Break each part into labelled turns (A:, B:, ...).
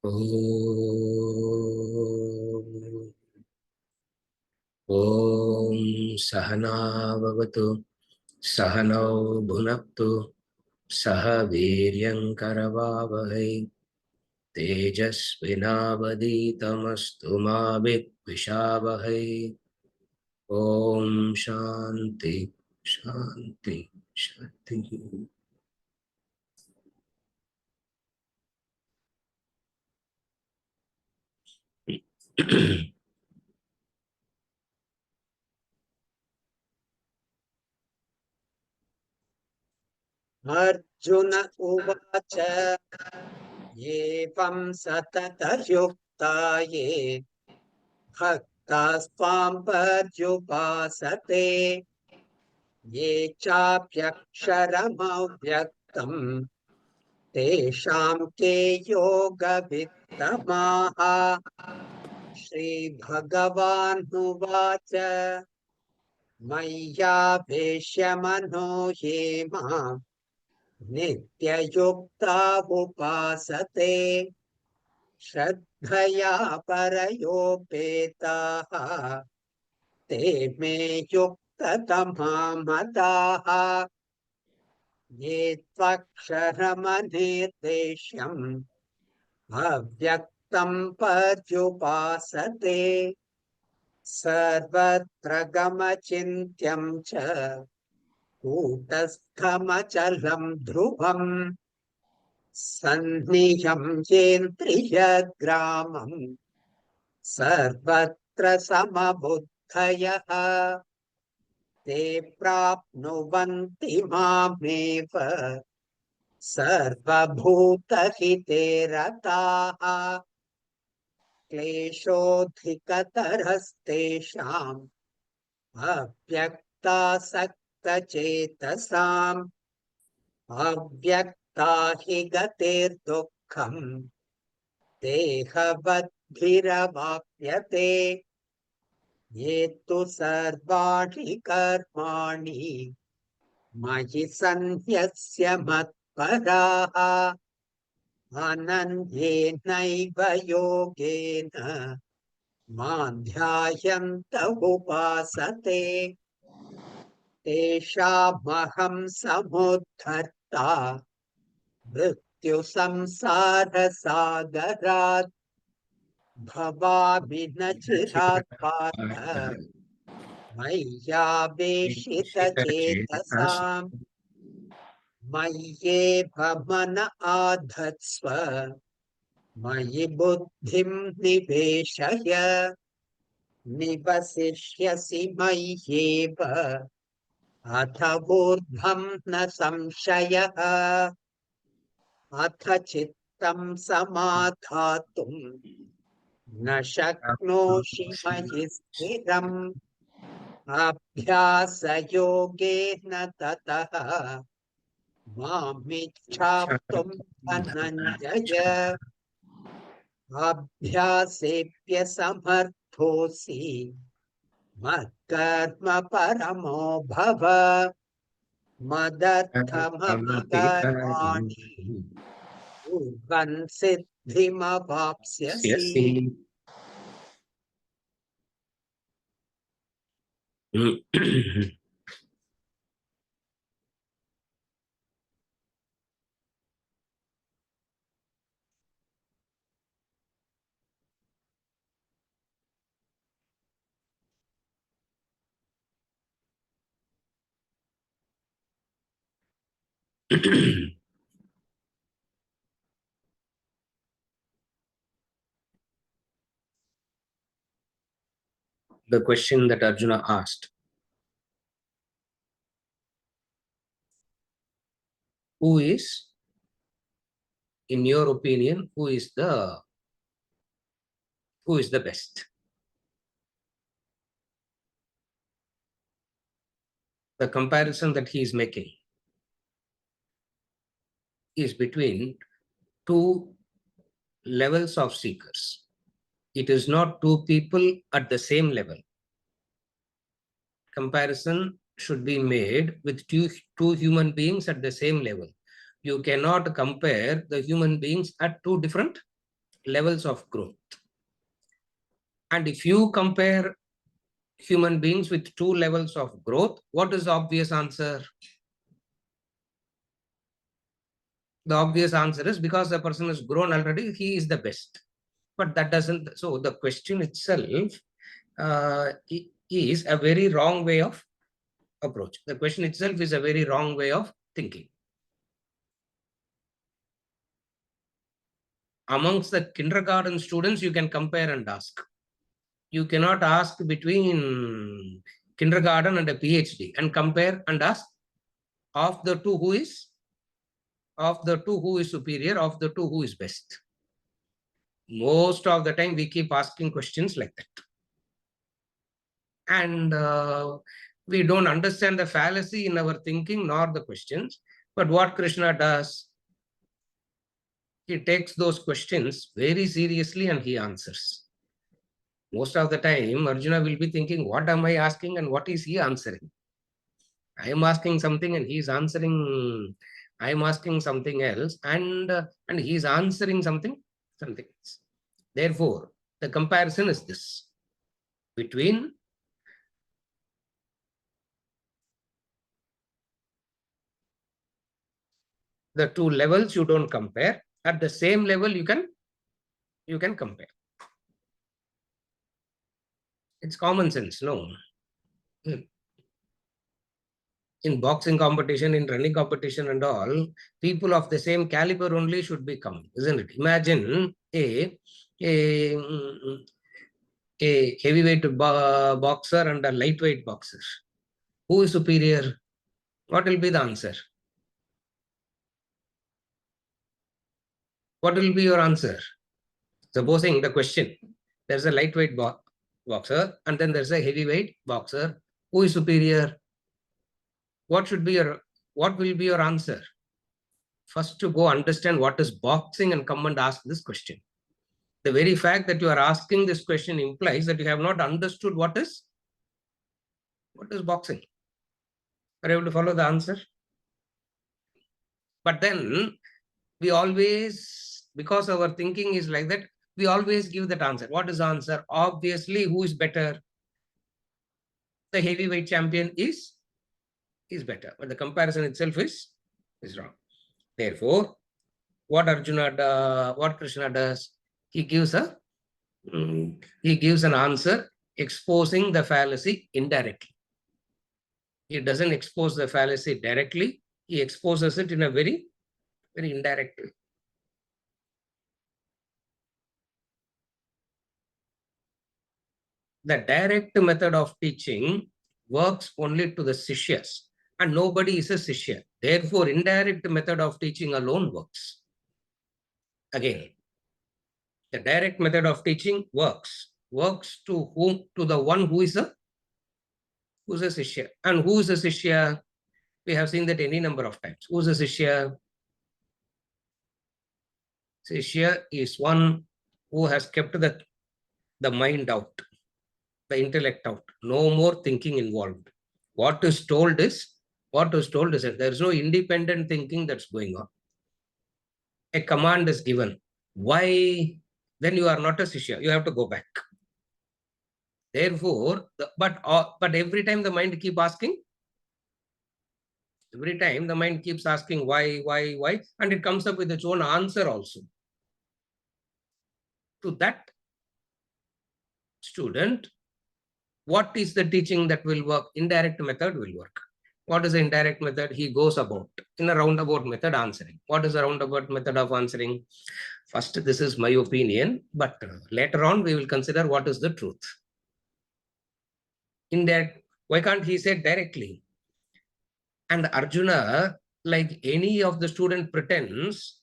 A: ॐ सहना भवतु सहनौ भुनक्तु सह वीर्यङ्करवावहै तेजस्विनावधीतमस्तु मा विद्विषावहै। ॐ शान्ति शान्ति शान्ति।
B: अर्जुन उवाच एवं सततयुक्ता ये भक्तास्त्वां पर्युपासते ये चाप्यक्षरमव्यक्तम् तेषां के योगवित्तमाः। श्रीभगवानुवाच मय्यावेश्य मनो ये माम् नित्ययुक्ता उपासते श्रद्धया परयोपेताः ते मे युक्ततमा मताः। ये त्वक्षरमनिर्देश्यम् अव्यक्तं पर्युपासते सर्वत्र गमचिन्त्यं च कूटस्थमचलं ध्रुवम् सन्नियं येन्द्रियग्रामम् सर्वत्र समबुद्धयः ते प्राप्नुवन्ति मामेव सर्वभूतहिते रताः। क्लेशोऽधिकतरस्तेषाम् अव्यक्तासक्तचेतसाम् अव्यक्ता हि गतिर्दुःखम् देहवद्भिरवाप्यते। ये तु सर्वाणि कर्माणि मयि सन्न्यस्य मत्पराः अनन्येनैव योगेन मां ध्यायन्त उपासते तेषामहं समुद्धर्ता मृत्युसंसारसागरात् भवामि न चिरात् पार्थ मय्यावेशितचेतसाम् मय्येव मन आधत्स्व मयि बुद्धिं निवेशय निवसिष्यसि मय्येव अथ ऊर्ध्वं न संशयः। अथ चित्तं समाधातुं न शक्नोषि मयि स्थिरम् अभ्यासयोगेन ततः मामिच्छाप्तुं धनञ्जय अभ्यासेऽप्यसमर्थोऽसि मत्कर्म परमो भव मदर्थमपि कुर्वन् सिद्धिमवाप्स्यसि।
A: The question that Arjuna asked, who is, in your opinion, who is the best? The comparison that he is making is between two levels of seekers. It is not two people at the same level. Comparison should be made with two human beings at the same level. You cannot compare the human beings at two different levels of growth. And if you compare human beings with 2 levels of growth, what is the obvious answer? The obvious answer is because the person has grown already, he is the best. But that doesn't, so the question itself is a very wrong way of approach. The question itself is a very wrong way of thinking. Amongst the kindergarten students, you can compare and ask. You cannot ask between kindergarten and a PhD and compare and ask of the two who is superior, of the two who is best. Most of the time we keep asking questions like that. And we don't understand the fallacy in our thinking nor the questions. But what Krishna does, he takes those questions very seriously and he answers. Most of the time, Arjuna will be thinking, what am I asking and what is he answering? I am asking something and he is answering, I am asking something else, and he is answering something else. Therefore, the comparison is this between the 2 levels. You don't compare. At the same level, you can compare. It's common sense, no? In boxing competition, in running competition and all, people of the same caliber only should be coming, isn't it? Imagine a heavyweight boxer and a lightweight boxer. Who is superior? What will be the answer? What will be your answer? Supposing the question, there's a lightweight boxer and then there's a heavyweight boxer. Who is superior? What will be your answer? First, to go understand what is boxing and come and ask this question. The very fact that you are asking this question implies that you have not understood what is boxing. Are you able to follow the answer? But then we always, because our thinking is like that, we always give that answer. What is the answer? Obviously, who is better? The heavyweight champion is better. But the comparison itself is wrong. Therefore, what Krishna does, he gives an answer exposing the fallacy indirectly. He doesn't expose the fallacy directly. He exposes it in a very, very indirect way. The direct method of teaching works only to the Sishyas, and nobody is a Sishya. Therefore, indirect method of teaching alone works. Again, the direct method of teaching works to whom? To the one who is a Sishya. And who is a Sishya? We have seen that any number of times. Who is a Sishya? Sishya is one who has kept the mind out, the intellect out. No more thinking involved. What is told is that there is no independent thinking that's going on. A command is given. Why? Then you are not a Sishya. You have to go back. Therefore, but every time the mind keeps asking, why, and it comes up with its own answer also. To that student, what is the teaching that will work? Indirect method will work. What is the indirect method? He goes about in a roundabout method answering. What is the roundabout method of answering? First, this is my opinion, but later on we will consider what is the truth. Indirect, why can't he say directly? And Arjuna, like any of the student pretends,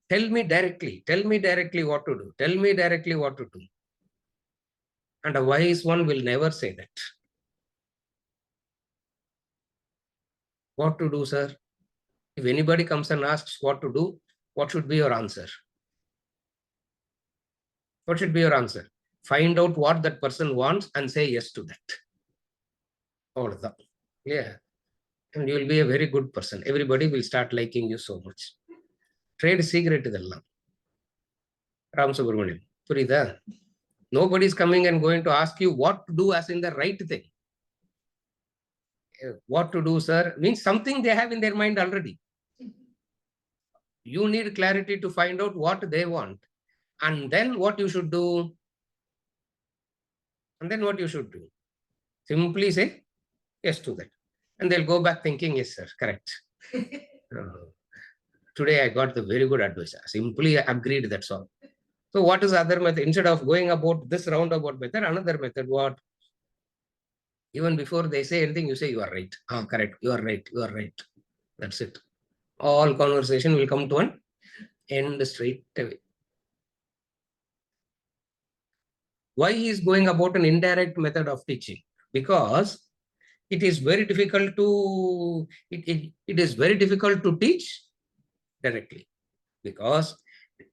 A: tell me directly what to do. Tell me directly what to do. And a wise one will never say that. What to do, sir? If anybody comes and asks what to do, what should be your answer? What should be your answer? Find out what that person wants and say yes to that. All of that. Yeah. And you will be a very good person. Everybody will start liking you so much. Trade secret idella. Ram Subramaniam. Purida. Nobody is coming and going to ask you what to do as in the right thing. What to do, sir, means something they have in their mind already. You need clarity to find out what they want. And then what you should do? And then what you should do? Simply say yes to that. And they'll go back thinking, yes, sir, correct. Today I got the very good advice. I simply agreed, that's all. So what is the other method? Instead of going about this roundabout method, another method, what? Even before they say anything, you say, you are right. Ah, correct. You are right. You are right. That's it. All conversation will come to an end straight away. Why he is going about an indirect method of teaching? Because it is very difficult to it is very difficult to teach directly, because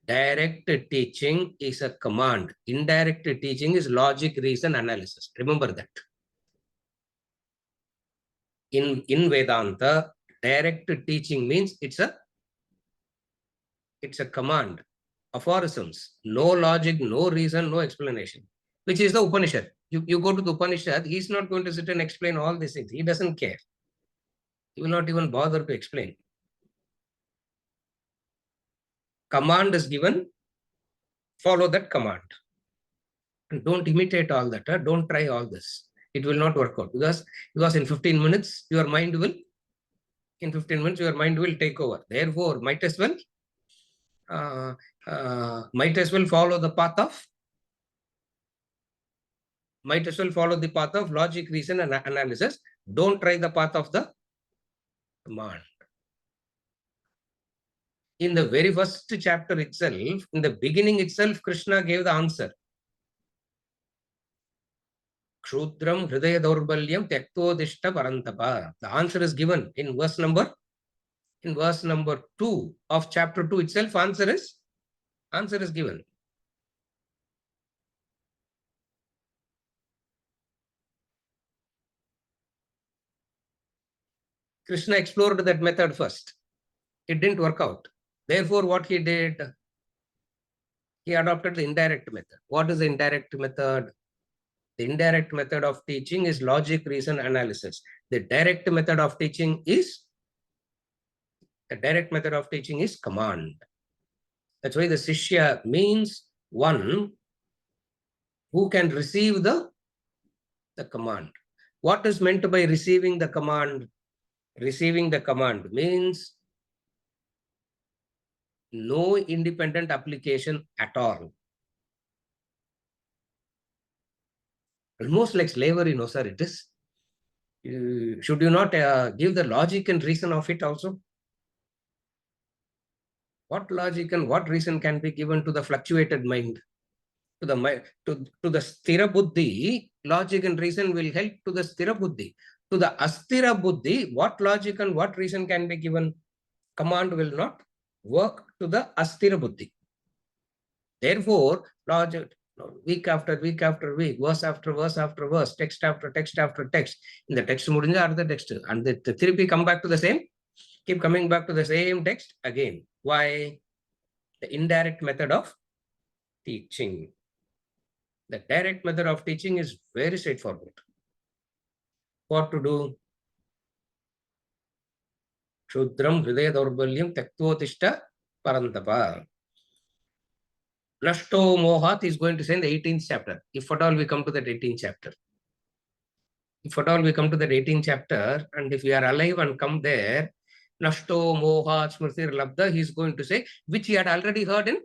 A: direct teaching is a command. Indirect teaching is logic, reason, analysis. Remember that. In Vedanta, direct teaching means it's a command, aphorisms, no logic, no reason, no explanation, which is the Upanishad. You go to the Upanishad, he's not going to sit and explain all these things. He doesn't care. He will not even bother to explain. Command is given, follow that command. And don't imitate all that. Don't try all this. It will not work out, because in 15 minutes, your mind will take over. Therefore, might as well follow the path of logic, reason, and analysis. Don't try the path of the command. In the very first chapter itself, in the beginning itself, Krishna gave the answer. Kshudram hridaya daurbalyam tyaktodishta parantapa. The answer is given in verse number 2 of chapter 2 itself. Answer is given. Krishna explored that method first. It didn't work out. Therefore, what he did, he adopted the indirect method. What is the indirect method? The indirect method of teaching is logic, reason, analysis. The direct method of teaching is command. That's why the Sishya means one who can receive the command. What is meant by receiving the command? Receiving the command means no independent application at all. Almost like slavery, no, sir, it is. Should you not give the logic and reason of it also? What logic and what reason can be given to the fluctuated mind? To the sthira buddhi, logic and reason will help to the sthira buddhi. To the asthira buddhi, what logic and what reason can be given? Command will not work to the asthira buddhi. Therefore, logic, week after week after week, verse after verse after verse, text after text after text. In the text, the text, and the therapy come back to the same, keep coming back to the same text again. Why? The indirect method of teaching. The direct method of teaching is very straightforward. What to do? Shudram hridaya daurbalyam tyaktotishta parantapa. Nashto mohat is going to say in the 18th chapter. If at all we come to that 18th chapter. And if we are alive and come there, Nashto mohat smrtir labda, he is going to say, which he had already heard in,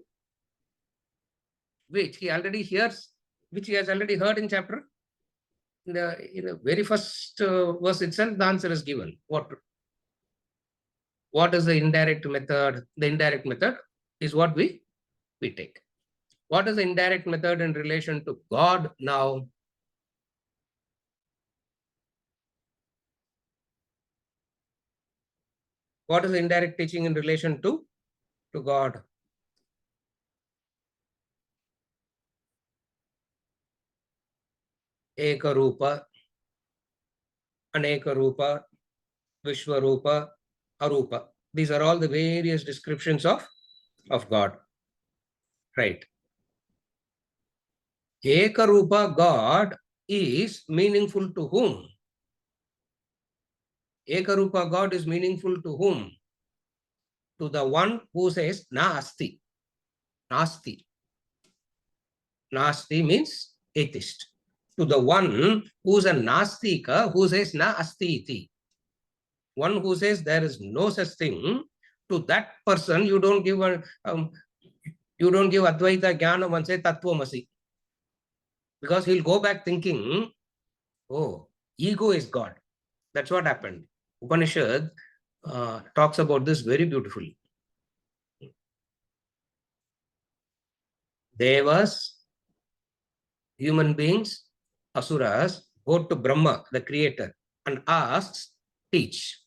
A: which he has already heard in chapter. In the very first verse itself, the answer is given. What is the indirect method? The indirect method is what we take. What is the indirect method in relation to God now? What is the indirect teaching in relation to God? Eka Rupa, Aneka Rupa, Vishwarupa, Arupa. These are all the various descriptions of God. Right. Ekarupa God is meaningful to whom? Ekarupa God is meaningful to whom? To the one who says na asti. Nasti. Nasti means atheist. To the one who's a nastika, who says na asti iti. One who says there is no such thing, to that person you don't give Advaita Jnanam and say Tattvamasi. Because he'll go back thinking, oh, ego is God. That's what happened. Upanishad talks about this very beautifully. Devas, human beings, asuras, go to Brahma, the creator, and asks, teach.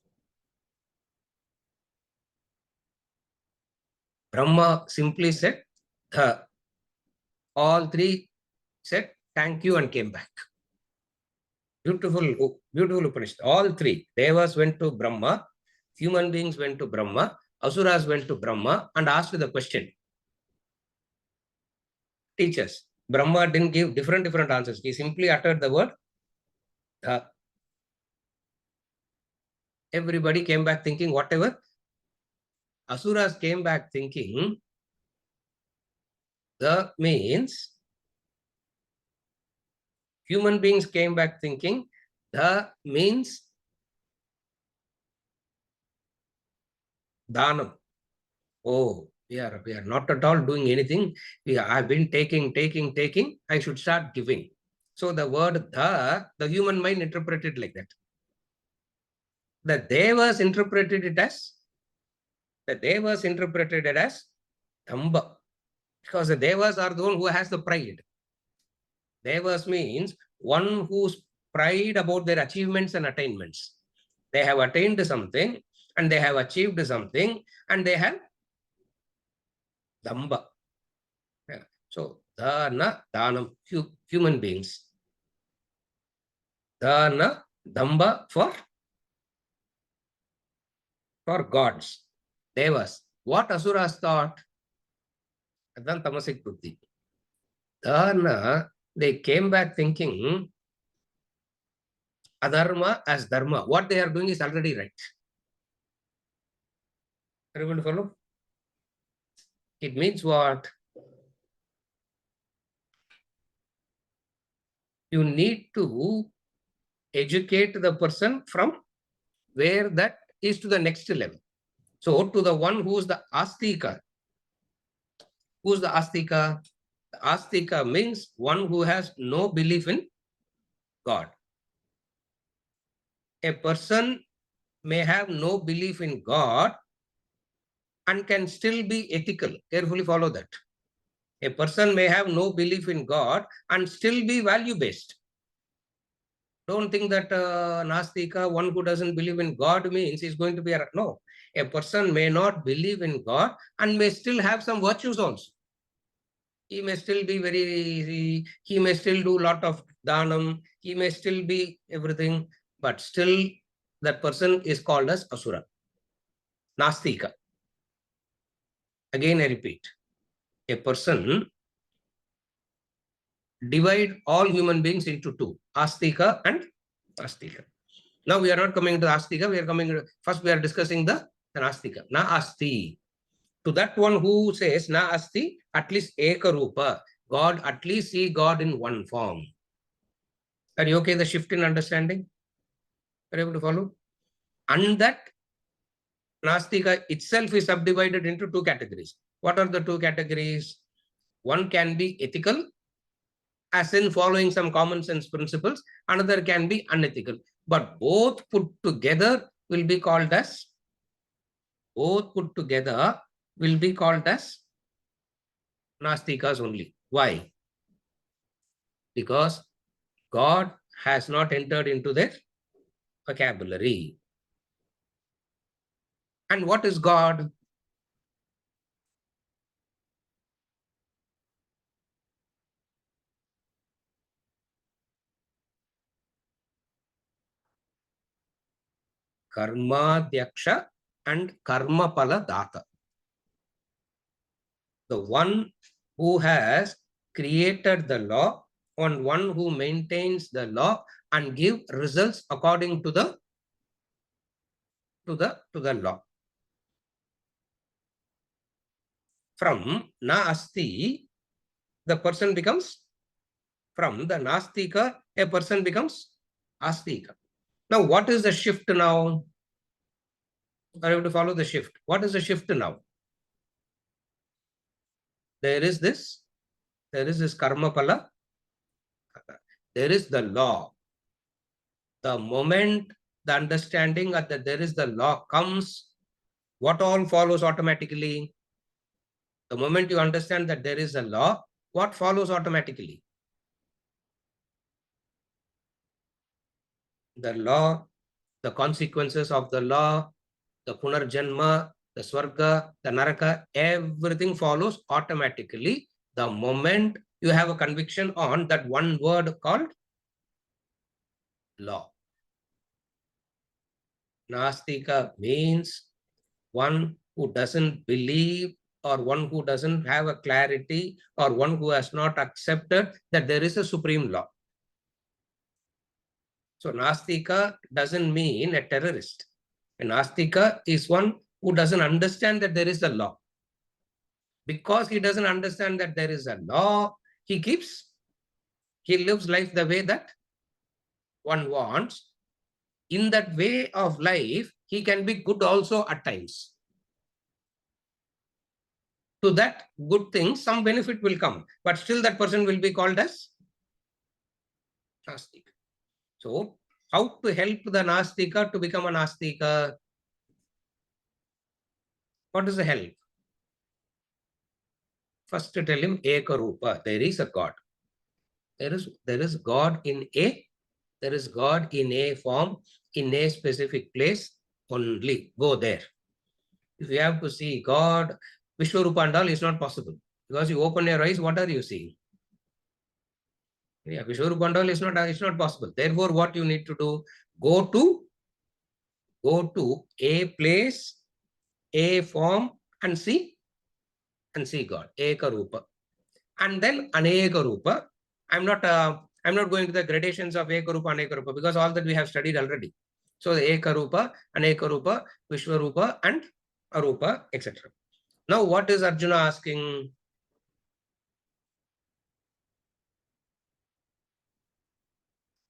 A: Brahma simply said, all three said, thank you, and came back. Beautiful, beautiful Upanishad. All three. Devas went to Brahma, human beings went to Brahma, asuras went to Brahma and asked the question. Teach us. Brahma didn't give different answers. He simply uttered the word. Everybody came back thinking whatever. Asuras came back thinking the means. Human beings came back thinking the means dhanam. Oh, we are not at all doing anything. I've been taking. I should start giving. So the word the human mind interpreted like that. The Devas interpreted it as Damba. Because the Devas are the one who has the pride. Devas means one whose pride about their achievements and attainments. They have attained something and they have achieved something and they have Damba. So, Dana, Danam, human beings. Dana, Damba for gods. Devas. What Asuras thought? Adan Tamasik Buddhi. Dana, they came back thinking adharma as dharma. What they are doing is already right. Everyone follow? It means what? You need to educate the person from where that is to the next level. So to the one who is the astika. Who's the astika? The astika means one who has no belief in God. A person may have no belief in God and can still be ethical. Carefully follow that. A person may have no belief in God and still be value-based. Don't think that Nastika, one who doesn't believe in God, means he's going to be a... No. A person may not believe in God and may still have some virtues also. He may still be he may still do a lot of dhanam, he may still be everything, but still that person is called as Asura. Nastika. Again, I repeat. A person divide all human beings into two, Astika and Astika. Now we are not coming to Astika, we are coming to, first we are discussing the Nastika. Na Asti. To that one who says Na Asti, at least Ekarupa, God, at least see God in one form. Are you okay? The shift in understanding? Are you able to follow? And that Nastika itself is subdivided into two categories. What are the two categories? One can be ethical, as in following some common sense principles. Another can be unethical. But both put together will be called as Nastikas only. Why? Because God has not entered into their vocabulary. And what is God? Karmadyaksha and Karmapala Data. The one who has created the law, on one who maintains the law and give results according to the law. From na asti, the person becomes, from the nastika, a person becomes astika. Now, what is the shift now? I have to follow the shift. What is the shift now? There is this karma pala. There is the law. The moment the understanding that there is the law comes, what all follows automatically? The moment you understand that there is a law, what follows automatically? The law, the consequences of the law, the punarjanma, the swarga, the naraka, everything follows automatically the moment you have a conviction on that one word called law. Nastika means one who doesn't believe, or one who doesn't have a clarity, or one who has not accepted that there is a supreme law. So Nastika doesn't mean a terrorist. A Nastika is one who doesn't understand that there is a law. Because he doesn't understand that there is a law, he lives life the way that one wants. In that way of life, he can be good also at times. To that good thing, some benefit will come, but still that person will be called as Nastika. So, how to help the Nastika to become a Nastika? What is the help? First tell him Ekarupa, there is a God. There is God in a form, in a specific place only. Go there. If you have to see God, Vishwarupa and all is not possible. Because you open your eyes, what are you seeing? Yeah, Vishwarupa and all is not possible. Therefore, what you need to do, go to a place, a form, and see God. Eka Rupa. And then Aneka Rupa. I'm not going to the gradations of Eka Rupa, Aneka Rupa, because all that we have studied already. So the Eka Rupa, Aneka Rupa, Vishwarupa, and Arupa, etc. Now, what is Arjuna asking?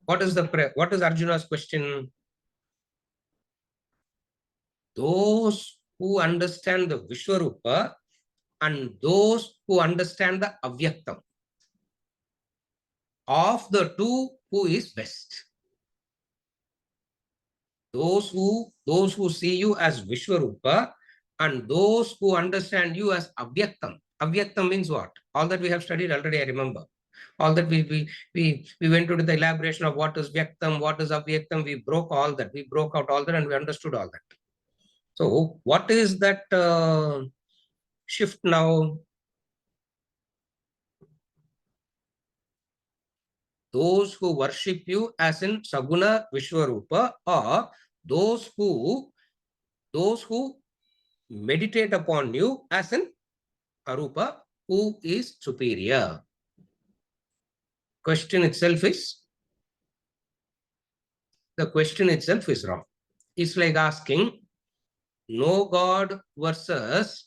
A: What is Arjuna's question? Those who understand the Vishwarupa and those who understand the Avyaktam, of the two, who is best? Those who see you as Vishwarupa and those who understand you as Avyaktam. Avyaktam means what? All that we have studied already, I remember. All that we went into the elaboration of what is Vyaktam, what is Avyaktam. We broke all that. We broke out all that and we understood all that. So what is that shift now? Those who worship you as in Saguna Vishwarupa, or those who meditate upon you as in Arupa, who is superior? The question itself is wrong. It's like asking no God versus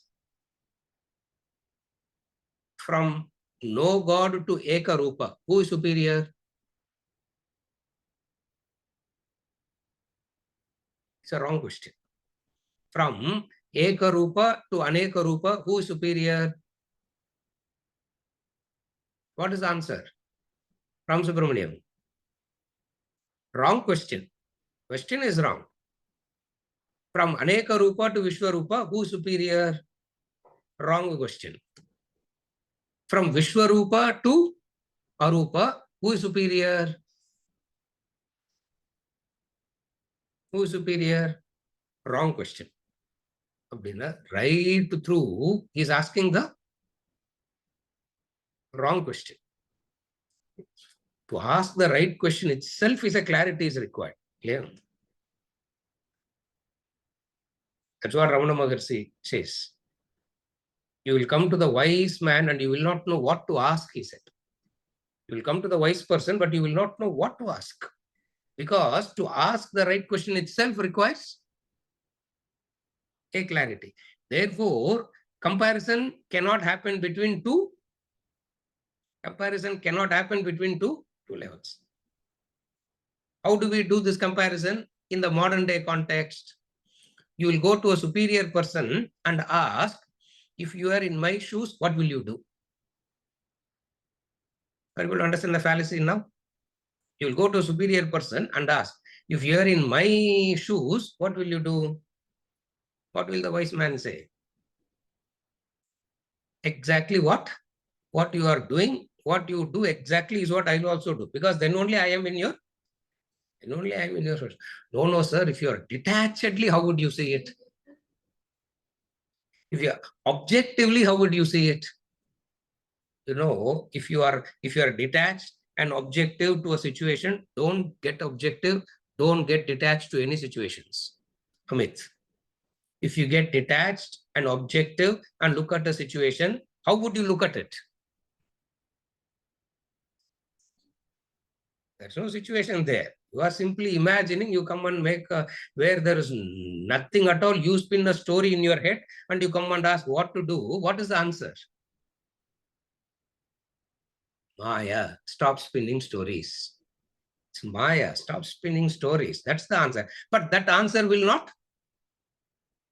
A: from no God to Eka Rupa. Who is superior? It's a wrong question. From Eka Rupa to Aneka Rupa, who is superior? What is the answer? From Subramaniam. Wrong question. Question is wrong. From Aneka Rupa to Vishwarupa, who is superior? Wrong question. From Vishwarupa to Arupa, who is superior? Who is superior? Wrong question. Right through, he is asking the wrong question. To ask the right question itself is a clarity is required. Clear? That's what Ramana Maharshi says. You will come to the wise man and you will not know what to ask, he said. You will come to the wise person, but you will not know what to ask. Because to ask the right question itself requires a clarity. Therefore, comparison cannot happen between two. Comparison cannot happen between two levels. How do we do this comparison? In the modern day context, you will go to a superior person and ask, if you are in my shoes, what will you do? Are you able to understand the fallacy now? You will go to a superior person and ask, if you are in my shoes, what will you do? What will the wise man say? Exactly what you are doing, what you do exactly is what I will also do. Because then only I am in your shoes. No, sir. If you are detachedly, how would you see it? If you are objectively, how would you see it? You know, if you are detached and objective to a situation, don't get objective, don't get detached to any situations. Amit, if you get detached and objective and look at a situation, how would you look at it? There's no situation there. You are simply imagining, you come and make where there is nothing at all, you spin a story in your head and you come and ask what to do. What is the answer? Maya, stop spinning stories. It's Maya, stop spinning stories. That's the answer. But that answer will not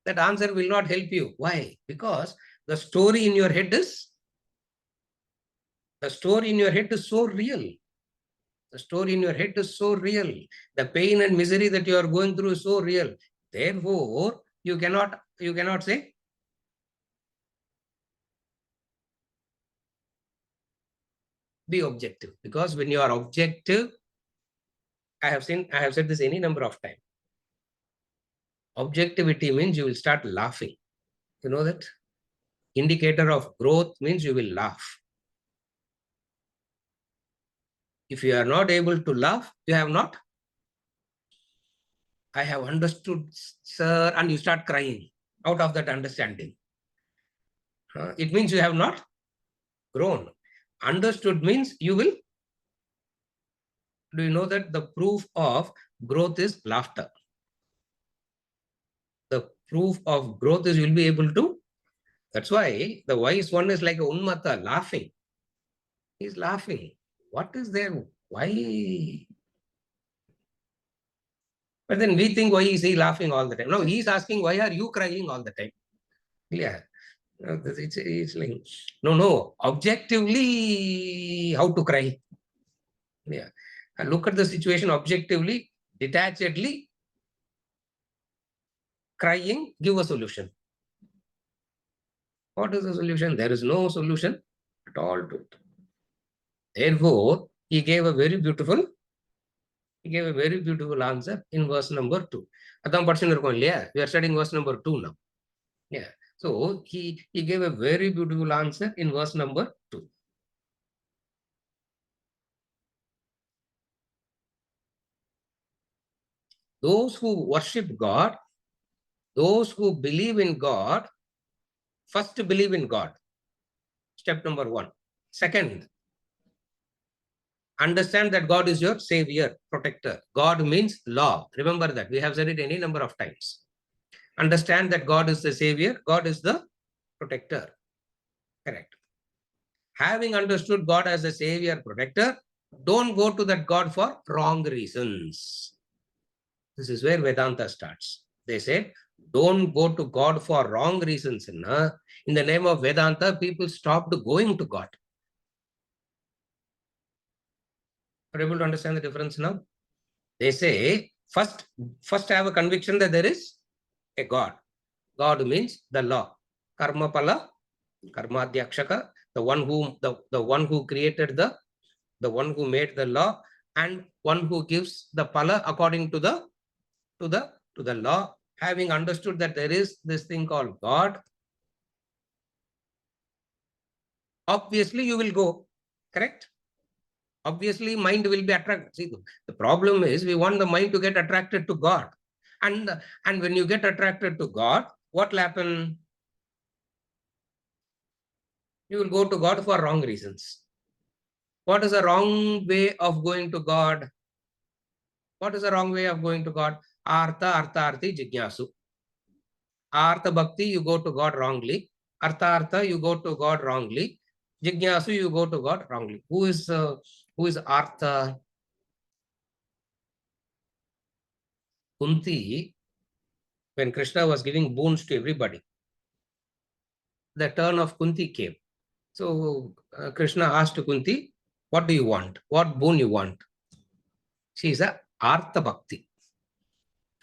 A: help you. Why? Because the story in your head is so real. The story in your head is so real. The pain and misery that you are going through is so real. Therefore, you cannot say, be objective. Because when you are objective, I have said this any number of times. Objectivity means you will start laughing. You know that? Indicator of growth means you will laugh. If you are not able to laugh, you have not. I have understood, sir, and you start crying out of that understanding. It means you have not grown. Understood means you will. Do you know that the proof of growth is laughter? The proof of growth is you'll be able to. That's why the wise one is like a unmata, laughing. He's laughing. What is there? Why? But then we think, why is he laughing all the time? No, he's asking, why are you crying all the time? Yeah. It's like, no. Objectively, how to cry? Yeah. And look at the situation objectively, detachedly, crying, give a solution. What is the solution? There is no solution at all to it. Therefore, he gave a very beautiful answer in verse number 2. We are studying verse number 2 now. Yeah. So he gave a very beautiful answer in verse number 2. Those who worship God, those who believe in God, first believe in God. Step number 1. Second, understand that God is your savior, protector. God means law. Remember that. We have said it any number of times. Understand that God is the savior, God is the protector. Correct. Having understood God as a savior, protector, don't go to that God for wrong reasons. This is where Vedanta starts. They say, don't go to God for wrong reasons. In the name of Vedanta, people stopped going to God. Are you able to understand the difference now? They say, first have a conviction that there is a God. God means the law. Karma pala, karma adhyakshaka, the one who created the one who made the law, and one who gives the pala according to the law. Having understood that there is this thing called God, obviously you will go. Correct? Obviously, mind will be attracted. See, the problem is we want the mind to get attracted to God. And when you get attracted to God, what will happen? You will go to God for wrong reasons. What is the wrong way of going to God? What is the wrong way of going to God? Artha, arthi, jignasu. Artha bhakti, you go to God wrongly. Artha, you go to God wrongly. Jignasu, you go to God wrongly. Who is Artha? Kunti, when Krishna was giving boons to everybody, the turn of Kunti came. So Krishna asked Kunti, what do you want? What boon you want? She is a Artha Bhakti.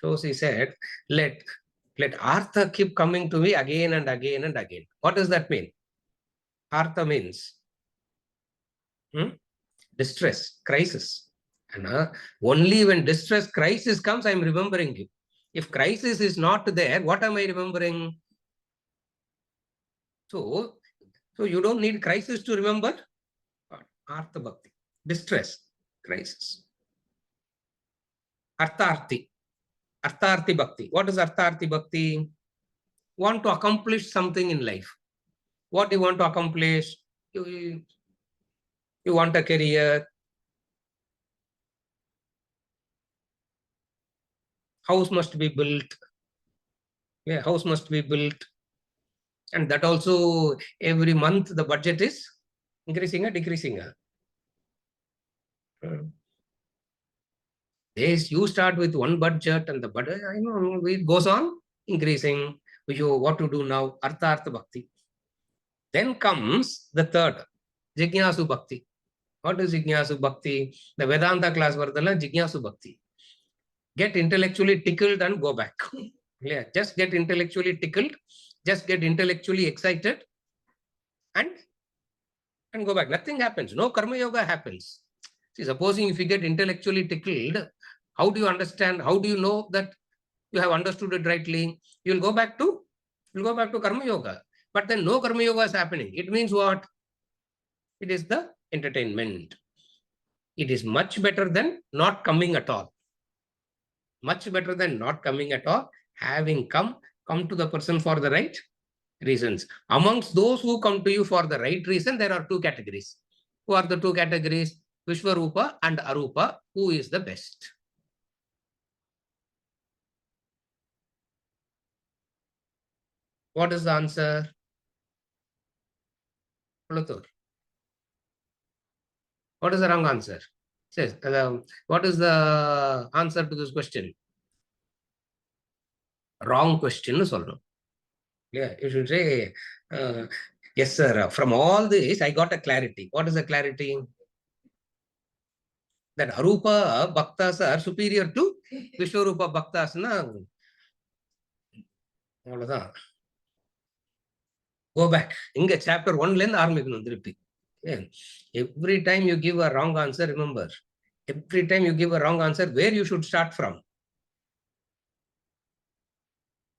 A: So she said, let Artha keep coming to me again and again and again. What does that mean? Artha means distress, crisis. And only when distress, crisis comes, I'm remembering you. If crisis is not there, what am I remembering? So you don't need crisis to remember. Artha Bhakti, distress, crisis. Artharthi Bhakti. What is Artharthi Bhakti? Want to accomplish something in life. What do you want to accomplish? You want a career. House must be built. Yeah, house must be built. And that also every month the budget is increasing or decreasing. You start with one budget and the budget, it goes on increasing. What to do now? Artha Bhakti. Then comes the third, Jignasu Bhakti. What is Jignasu Bhakti? The Vedanta class Vardala, Jignasu Bhakti. Get intellectually tickled and go back. Yeah, just get intellectually tickled, just get intellectually excited and go back. Nothing happens. No karma yoga happens. See, supposing if you get intellectually tickled, how do you understand? How do you know that you have understood it rightly? You'll go back to karma yoga. But then no karma yoga is happening. It means what? It is the entertainment. It is much better than not coming at all. Much better than not coming at all. Having come to the person for the right reasons. Amongst those who come to you for the right reason, there are two categories. Who are the two categories? Vishwarupa and Arupa. Who is the best? What is the answer? What is the wrong answer? Says, what is the answer to this question? Wrong question. Yeah, you should say, yes, sir. From all this, I got a clarity. What is the clarity? That Arupa Bhaktas are superior to Vishwarupa Bhaktas. Go back. Inga chapter 1 lend ஆரம்பிக்கணும் திருப்பி. Every time you give a wrong answer, remember, every time you give a wrong answer, where you should start from?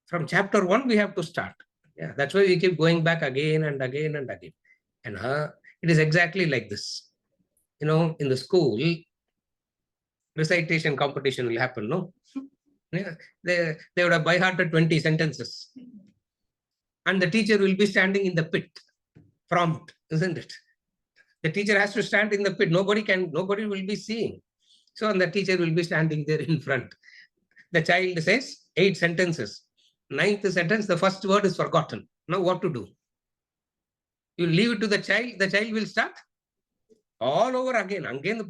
A: From chapter 1, we have to start. Yeah, that's why we keep going back again and again and again. And it is exactly like this. In the school, recitation competition will happen, no? Yeah, they would have by hearted 20 sentences. And the teacher will be standing in the pit, prompt, isn't it? The teacher has to stand in the pit. Nobody will be seeing. So and the teacher will be standing there in front. The child says 8 sentences. 9th sentence, the first word is forgotten. Now what to do? You leave it to the child will start all over again. Again,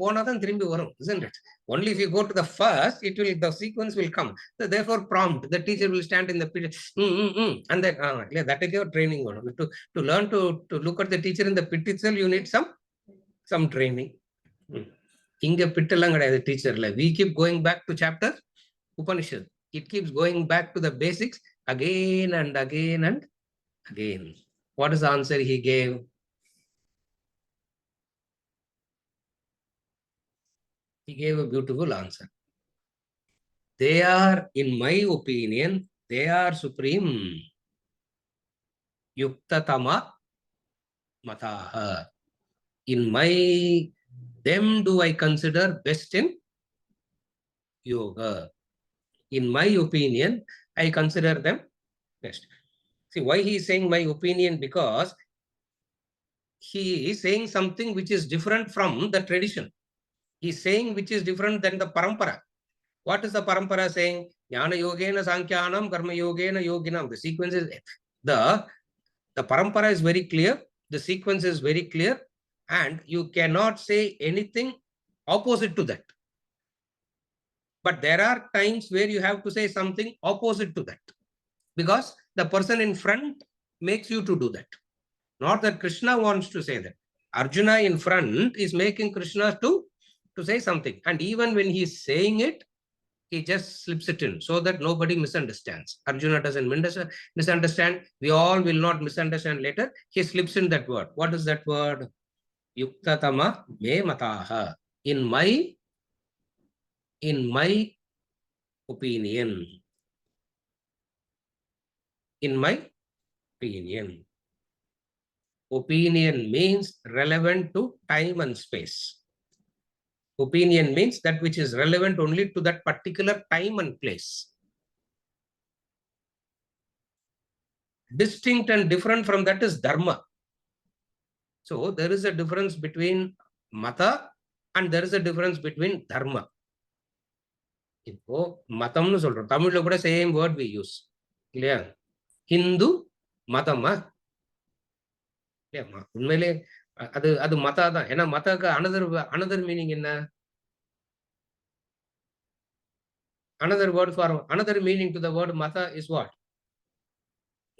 A: isn't it? Only if you go to the first, the sequence will come. So therefore, prompt. The teacher will stand in the pit. And then that is your training. To learn to look at the teacher in the pit itself, you need some training. Inga pitteல்லாம் கிடையாது teacherல. We keep going back to chapter Upanishad. It keeps going back to the basics again and again and again. What is the answer he gave? He gave a beautiful answer. They are, in my opinion, they are supreme. Yuktatama mataha. In them do I consider best in yoga. In my opinion, I consider them best. See, why he is saying my opinion? Because he is saying something which is different from the tradition. He is saying which is different than the parampara. What is the parampara saying? Jnana yogena sankhyanam karma yogena yoginam. The sequence is the parampara is very clear. The sequence is very clear, and you cannot say anything opposite to that. But there are times where you have to say something opposite to that, because the person in front makes you to do that. Not that Krishna wants to say that. Arjuna in front is making Krishna to say something. And even when he is saying it, he just slips it in so that nobody misunderstands. Arjuna doesn't misunderstand. We all will not misunderstand later. He slips in that word. What is that word? Yuktatama me mataha. In my opinion. In my opinion. Opinion means relevant to time and space. Opinion means that which is relevant only to that particular time and place. Distinct and different from that is dharma. So there is a difference between mata and there is a difference between dharma. இப்போ மதம்னு சொல்றோம், தமிழ்ல கூட same word we use இல்லையா? ஹிந்து மதமா இல்லையா? உண்மையிலே அது அது மதா தான். ஏன்னா மதாக்கு அனதர் மீனிங் என்ன? Another word for another meaning to the word mata is what?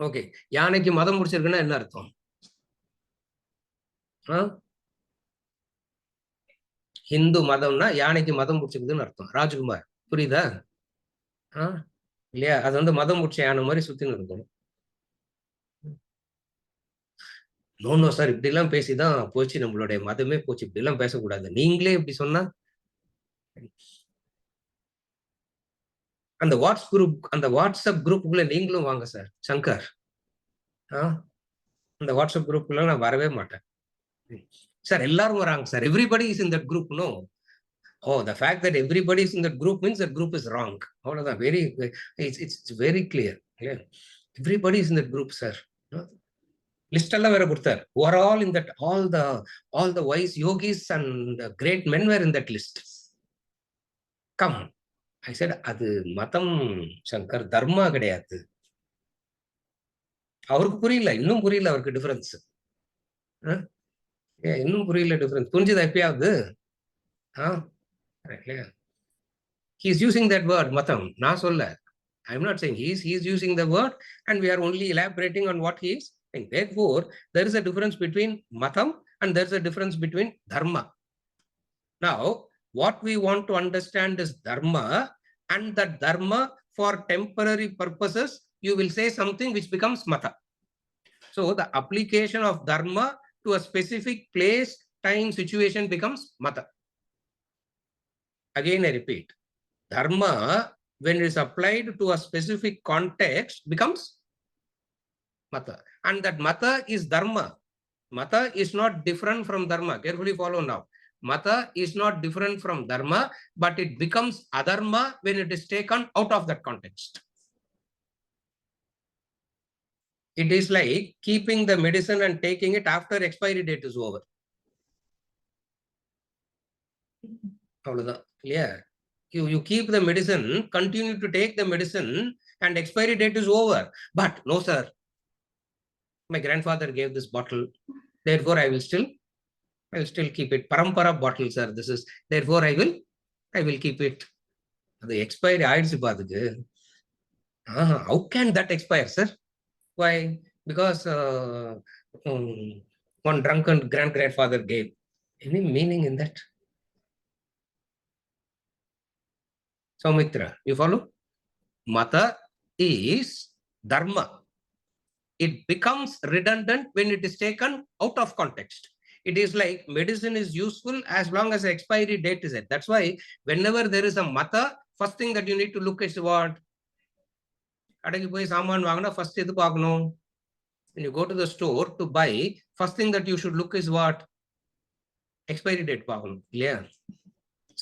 A: Okay. யானைக்கு மதம் முடிச்சிருக்குன்னா என்ன அர்த்தம்? ஹிந்து மதம்னா யானைக்கு மதம் முடிச்சிருக்குதுன்னு அர்த்தம். ராஜ்குமார் புரியுதா? இல்லையா? அது வந்து மதம் முடிச்ச யானை மாதிரி சுத்தின்னு இருக்கும். நோ சார், இப்படி எல்லாம் பேசிதான் போச்சு நம்மளுடைய மதமே போச்சு. இப்படி எல்லாம் பேசக்கூடாது. நீங்களே இப்படி சொன்னா அந்த வாட்ஸ்அப் குரூப்புக்குள்ள நீங்களும் வாங்க சார். சங்கர், அந்த வாட்ஸ்அப் குரூப்ல நான் வரவே மாட்டேன் சார். எல்லாரும் வராங்க sir. Everybody is in that group. No, the fact that everybody is in that group means that group is wrong. அவ்வளவுதான். it's very clear. Everybody is in that group, sir. List எல்லாம் வேற கொடுத்தார். who are all in that, all the wise yogis and great men were in that list. Come, I said, அது மதம் சங்கர், தர்மா கிடையாது. அவருக்கு புரியல, இன்னும் புரியல அவருக்கு டிஃபரன்ஸ். இன்னும் புரியல டிஃபரன்ஸ். புரிஞ்சுதா எப்பயாவது? He is using that word matam. நான் சொல்ல, I am not saying he is using the word, and we are only elaborating on what he is saying. Therefore, there is a difference between matam and there is a difference between dharma. Now, what we want to understand is dharma, and that dharma for temporary purposes, you will say something which becomes mata. So the application of dharma to a specific place, time, situation becomes mata. Again, I repeat, dharma, when it is applied to a specific context, becomes mata. And that mata is dharma. Mata is not different from dharma. Carefully follow now. Mata is not different from dharma, but it becomes adharma when it is taken out of that context. It is like keeping the medicine and taking it after expiry date is over. Yeah. You keep the medicine, continue to take the medicine, and expiry date is over. But no, sir, my grandfather gave this bottle, therefore I will still keep it. Parampara bottle, sir. This is, therefore I will keep it. The expiry ஆயிடுச்சு பாத்துக்கு. How can that expire, sir? Why? Because one drunken grandfather gave. Any meaning in that? Soumitra, you follow? Mata is dharma. It becomes redundant when it is taken out of context. It is like medicine is useful as long as the expiry date is it. That's why whenever there is a mata, first thing that you need to look is what? கடைக்கு போய் சாமான் வாங்கினா first எது பார்க்கணும்? When you go to the store to buy, first thing that you should look is what? Expiry date பார்க்கணும் இல்லையா?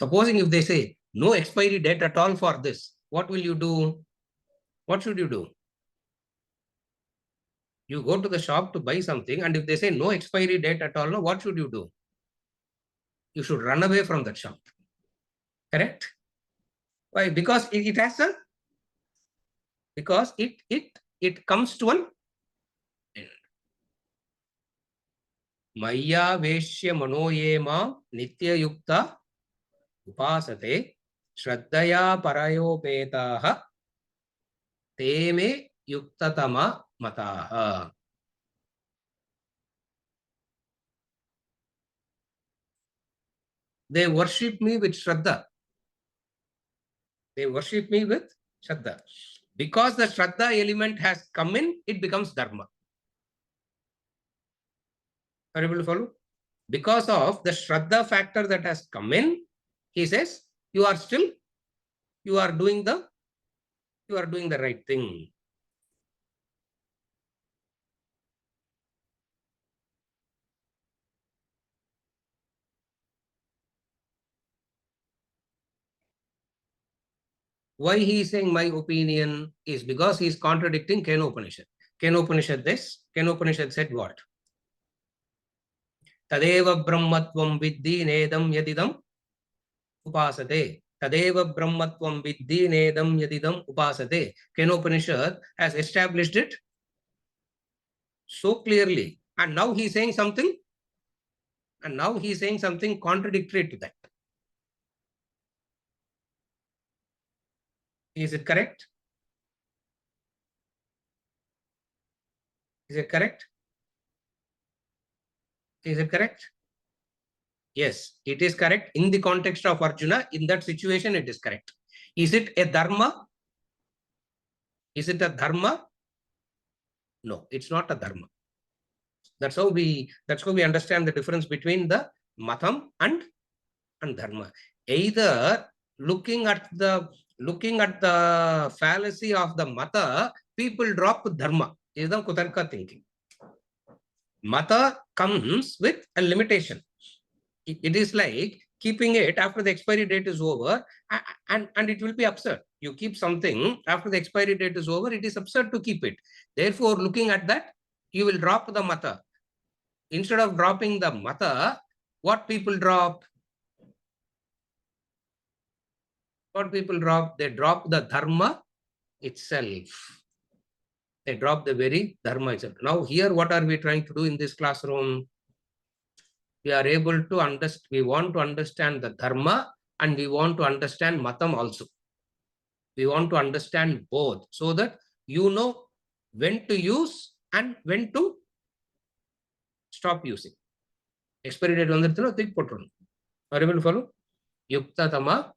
A: Supposing if they say no expiry date at all for this, what will you do? What should you do? You go to the shop to buy something, and if they say no expiry date at all, no, what should you do? You should run away from that shop. Correct? Why? Because it has a, because it comes to an end. Maya Veshya Manoyema Nitya Yukta Upasate Shraddaya Parayopetaha Teme Yuktatama Mataha. They worship me with Shraddha. They worship me with Shraddha. Because the Shraddha element has come in, it becomes Dharma. Are you able to follow? Because of the Shraddha factor that has come in, he says, you are still, you are doing the right thing. Why he is saying my opinion is because he is contradicting Kenopanishad. Kenopanishad this, Kenopanishad said what? Tadeva brahmatvam viddhi nedam yadidam upasate. Tadeva brahmatvam viddhi nedam yadidam upasate. Kenopanishad has established it so clearly. And now he is saying something, contradictory to that. Is it correct? Is it correct? Is it correct? Yes, it is correct. In the context of Arjuna, in that situation, it is correct. Is it a dharma? Is it a dharma? No, it's not a dharma. That's how we understand the difference between the matam and dharma. Either looking at the fallacy of the mata, people drop dharma. Is the Kutarka thinking. Mata comes with a limitation. It is like keeping it after the expiry date is over, and it will be absurd. You keep something after the expiry date is over, it is absurd to keep it. Therefore, looking at that, you will drop the mata. Instead of dropping the mata, what people drop? What people drop? They drop the dharma itself. They drop the very dharma itself. Now, here, what are we trying to do in this classroom? We are able to understand, we want to understand the dharma and we want to understand matam also. We want to understand both so that you know when to use and when to stop using. Expiry date vandirthuna thik potron. Are you able to follow? Yuktatama.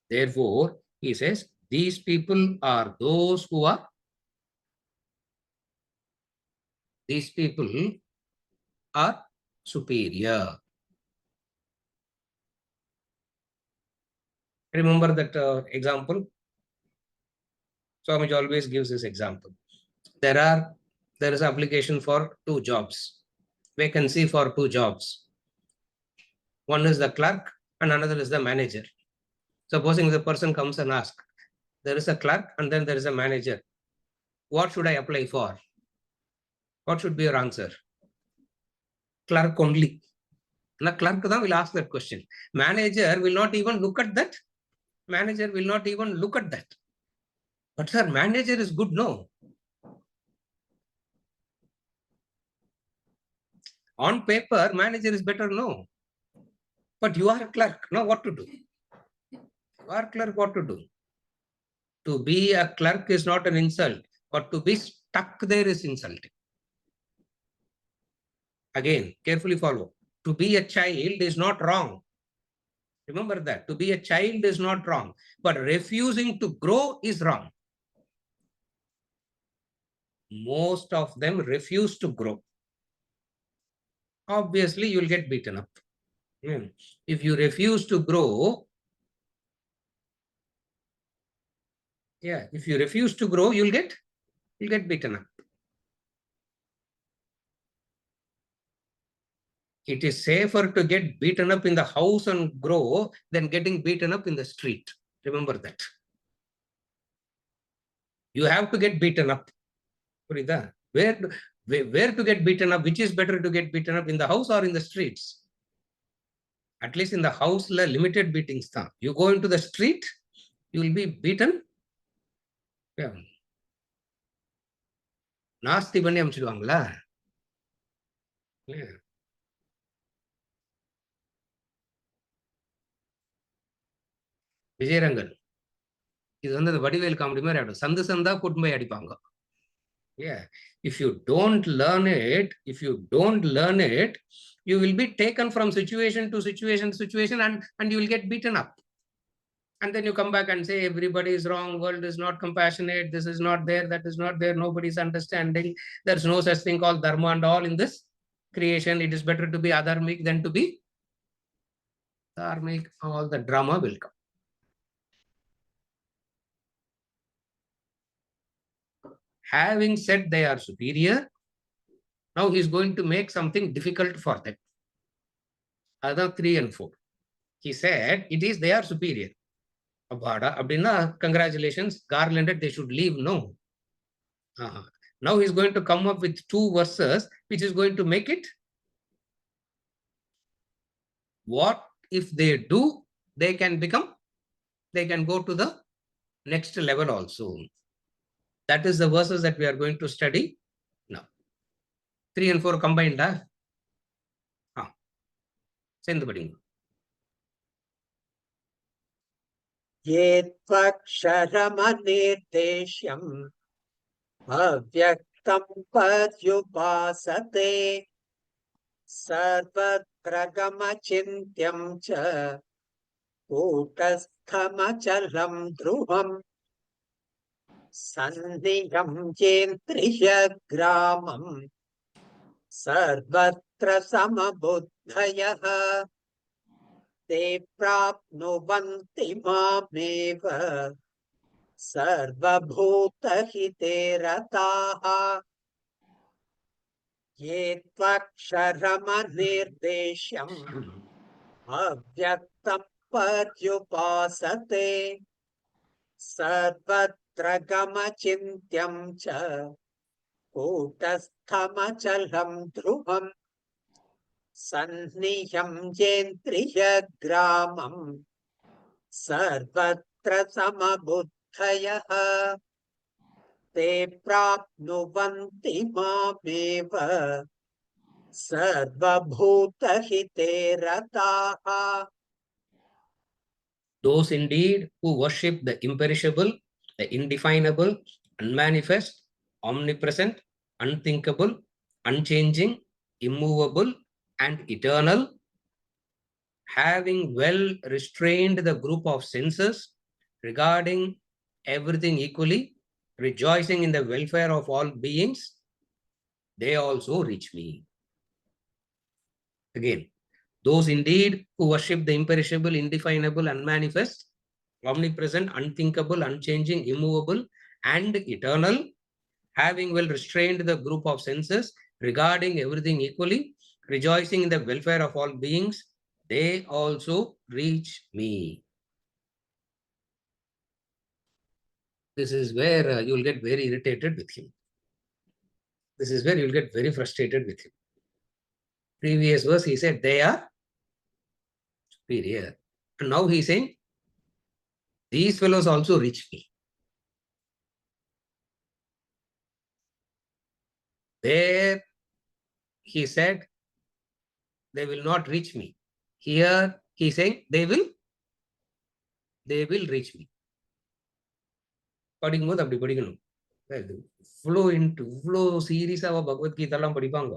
A: Therefore, he says, these people are those who are, superior. Remember that example? Swamiji always gives this example. There is application for 2 jobs, vacancy for 2 jobs. One is the clerk and another is the manager. Supposing the person comes and asks, there is a clerk and then there is a manager. What should I apply for? What should be your answer? Clerk only. Now, clerk will ask that question. Manager will not even look at that. But sir, manager is good, no? On paper, manager is better, no? But you are a clerk. Now what to do? You are a clerk, what to do? To be a clerk is not an insult, but to be stuck there is insulting. Again, carefully follow. To be a child is not wrong. Remember that. To be a child is not wrong, but refusing to grow is wrong. Most of them refuse to grow. Obviously, you will get beaten up. If you refuse to grow, if you refuse to grow, you'll get beaten up. It is safer to get beaten up in the house and grow than getting beaten up in the street. Remember that. You have to get beaten up. Purida? Where to get beaten up? Which is better to get beaten up, in the house or in the streets? At least in the house, limited beatings. You go into the street, you will be beaten. Yeah. நாஸ்தி பண்ணி அமிச்சிடுவாங்களா? விஜயரங்கன் இது வந்து அந்த Vadivel comedy மாதிரி ஆயிடும். சந்து சந்தா கூட்டு போய் அடிப்பாங்க. Yeah. If you don't learn it, you will be taken from situation to situation, and you will get beaten up. And then you come back and say, everybody is wrong, world is not compassionate, this is not there, that is not there, nobody is understanding, there's no such thing called dharma and all in this creation. It is better to be adharmic than to be dharmic. All the drama will come. Having said they are superior, now he is going to make something difficult for them. Other 3 and 4. He said, it is they are superior. Abdina, congratulations, garlanded, they should leave. No. Now he's going to come up with 2 verses, which is going to make it. What if they do, they can go to the next level also. That is the verses that we are going to study now. 3 and 4 combined. Send the budding.
B: Yetvaksharamanirdeshyam avyaktam padyupasate sarvatragamachintyam cha kutasthamachalam dhruvam sandhiyam jendriyagramam sarvatra samabuddhayaha te prapnuvanti mameva sarvabhutahite rataha yetvaksharamanirdeshyam avyaktam padyupasate sarvatragamachintyam cha kutasthamachalam dhruvam sanniyam jendriyagramam sarvatra samabuddhayaha te prapnuvanti mameva sarvabhutahite rataha.
A: Those indeed who worship the imperishable, the indefinable, unmanifest, omnipresent, unthinkable, unchanging, immovable, and eternal, having well restrained the group of senses, regarding everything equally, rejoicing in the welfare of all beings, they also reach me. Again, those indeed who worship the imperishable, indefinable, unmanifest, omnipresent, unthinkable, unchanging, immovable, and eternal, having well restrained the group of senses, regarding everything equally, rejoicing in the welfare of all beings, they also reach me. This is where you will get very irritated with him. This is where you will get very frustrated with him. Previous verse, he said, they are superior. And now he is saying, these fellows also reach me. There, he said, they will not reach me. Here, he is saying, they will reach me. படிக்கும்போது அப்படி படிக்கணும். இவ்வளோ சீரியஸாக பகவத்கீதாலாம் படிப்பாங்க.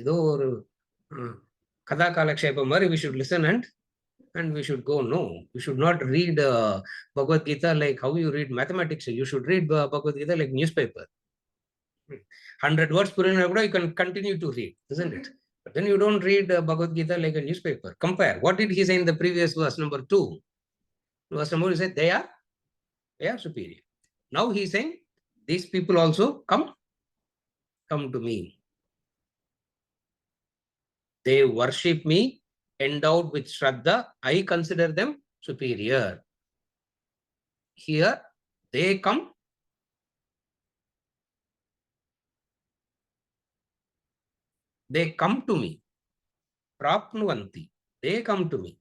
A: ஏதோ ஒரு கதா காலக்ஷேபம் மாதிரி we should listen and we should go. No, you should not read Bhagavad Gita like how you read mathematics. You should read Bhagavad Gita like newspaper. 100 words per minute, you can continue to read, isn't it? But then you don't read Bhagavad Gita like a newspaper. Compare. What did he say in the previous verse, number 2? Verse number 2, he said, they are superior. Now he is saying, these people also come to me. They worship me, endowed with Shraddha. I consider them superior. Here, they come They come to me. Prapnuvanti. They come to me.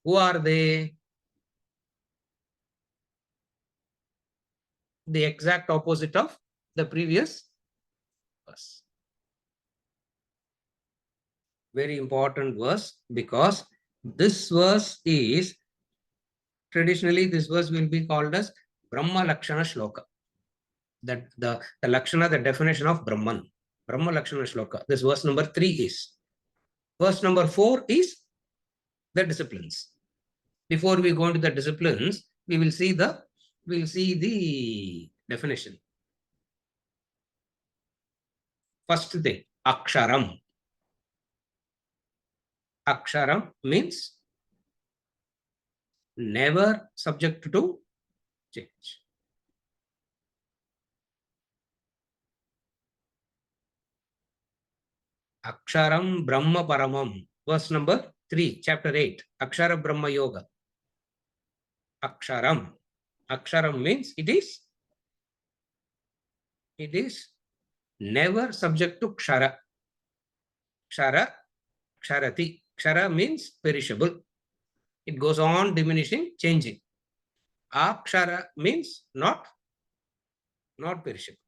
A: Who are they? The exact opposite of the previous verse. Very important verse, because this verse is, traditionally this verse will be called as Brahma Lakshana Shloka. That the Lakshana, the definition of Brahman. Brahma Lakshana Shloka. This verse number 3 is. Verse number 4 is the disciplines. Before we go into the disciplines, we will see the definition. First thing, Aksharam. Aksharam means never subject to change. Aksharam Brahma Paramam. Verse number 3, chapter 8. Akshara Brahma Yoga. Aksharam. Aksharam means it is never subject to kshara. Kshara, ksharati. Kshara means perishable. It goes on diminishing, changing. Akshara means not perishable.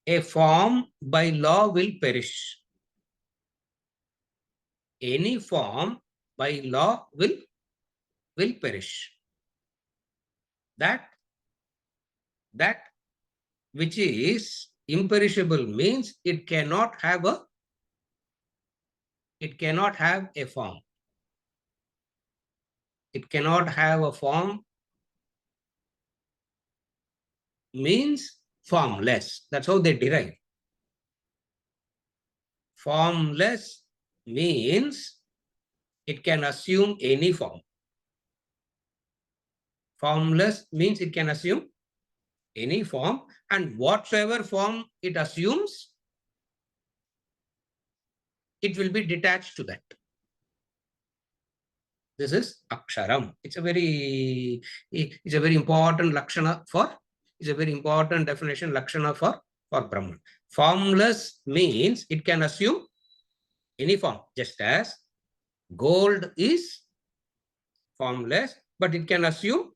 A: A form by law will perish. Any form by law will perish. That which is imperishable means it cannot have a form. It cannot have a form means formless. That's how they derive. Formless means it can assume any form. Formless means it can assume any form, and whatsoever form it assumes, it will be detached to that. This is Aksharam. It's a very important Lakshana for, it's a very important definition, Lakshana for Brahman. Formless means it can assume any form, just as gold is formless, but it can assume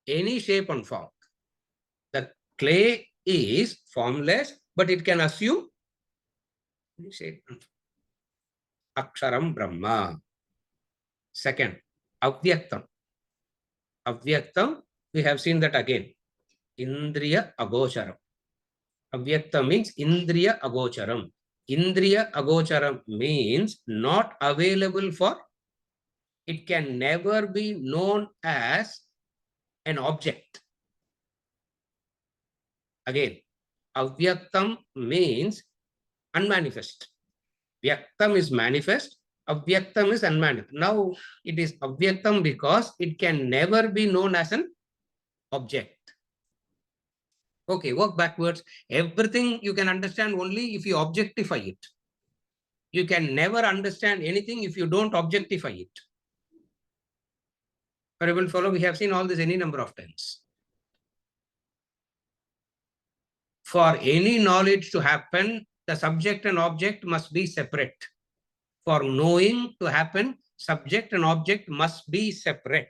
A: any shape and form. The clay is formless, but it can assume any shape and form. Aksharam Brahma. Second, Avyaktam. Avyaktam, we have seen that again. Indriya Agocharam. Avyaktam means Indriya Agocharam. Indriya Agocharam means not available for, it can never be known as an object. Again, Avyaktam means unmanifest. Vyaktam is manifest. Avyaktam is unmanifest. Now it is Avyaktam because it can never be known as an object. Okay, work backwards. Everything you can understand only if you objectify it. You can never understand anything if you don't objectify it. For able to follow, we have seen all this any number of times. For any knowledge to happen, the subject and object must be separate. For knowing to happen, subject and object must be separate.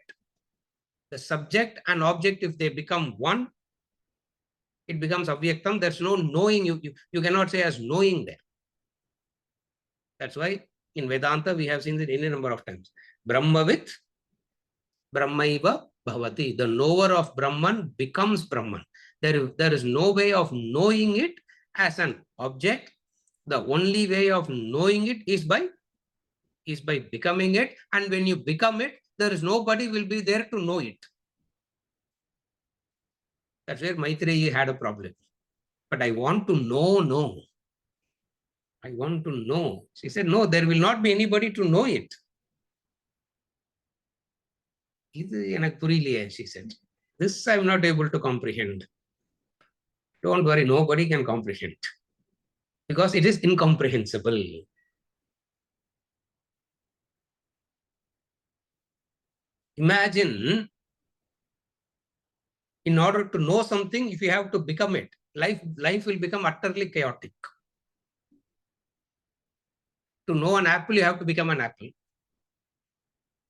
A: The subject and object, if they become one, it becomes Avyaktam. There's no knowing. You cannot say as knowing there. That's why in Vedanta, we have seen it any number of times. Brahmavit, Brahmaiva Bhavati. The knower of Brahman becomes Brahman. There is no way of knowing it as an object. The only way of knowing it is by becoming it. And when you become it, there is nobody will be there to know it. That's where Maitreyi had a problem. But I want to know. I want to know. She said, no, there will not be anybody to know it. She said, this I'm not able to comprehend. Don't worry, nobody can comprehend. Because it is incomprehensible. Imagine In order to know something, if you have to become it, life will become utterly chaotic. To know an apple, you have to become an apple.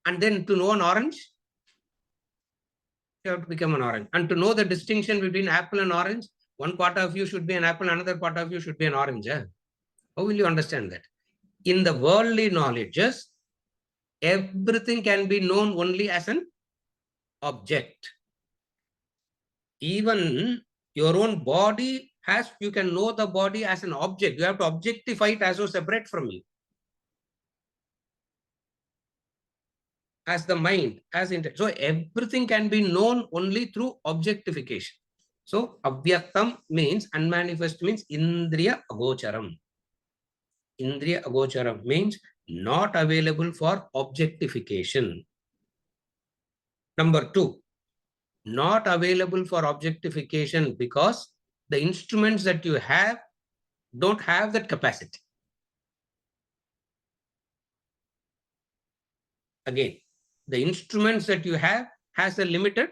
A: And then to know an orange, you have to become an orange. And to know the distinction between apple and orange, one part of you should be an apple, another part of you should be an orange. Eh? How will you understand that? In the worldly knowledges, everything can be known only as an object. Even your own body has, you can know the body as an object. You have to objectify it as so separate from you. As the mind, as intellect. So everything can be known only through objectification. So avyaktam means unmanifest, means indriya agocharam. Indriya agocharam means not available for objectification. Number two, not available for objectification because the instruments that you have don't have that capacity. Again, the instruments that you have has a limited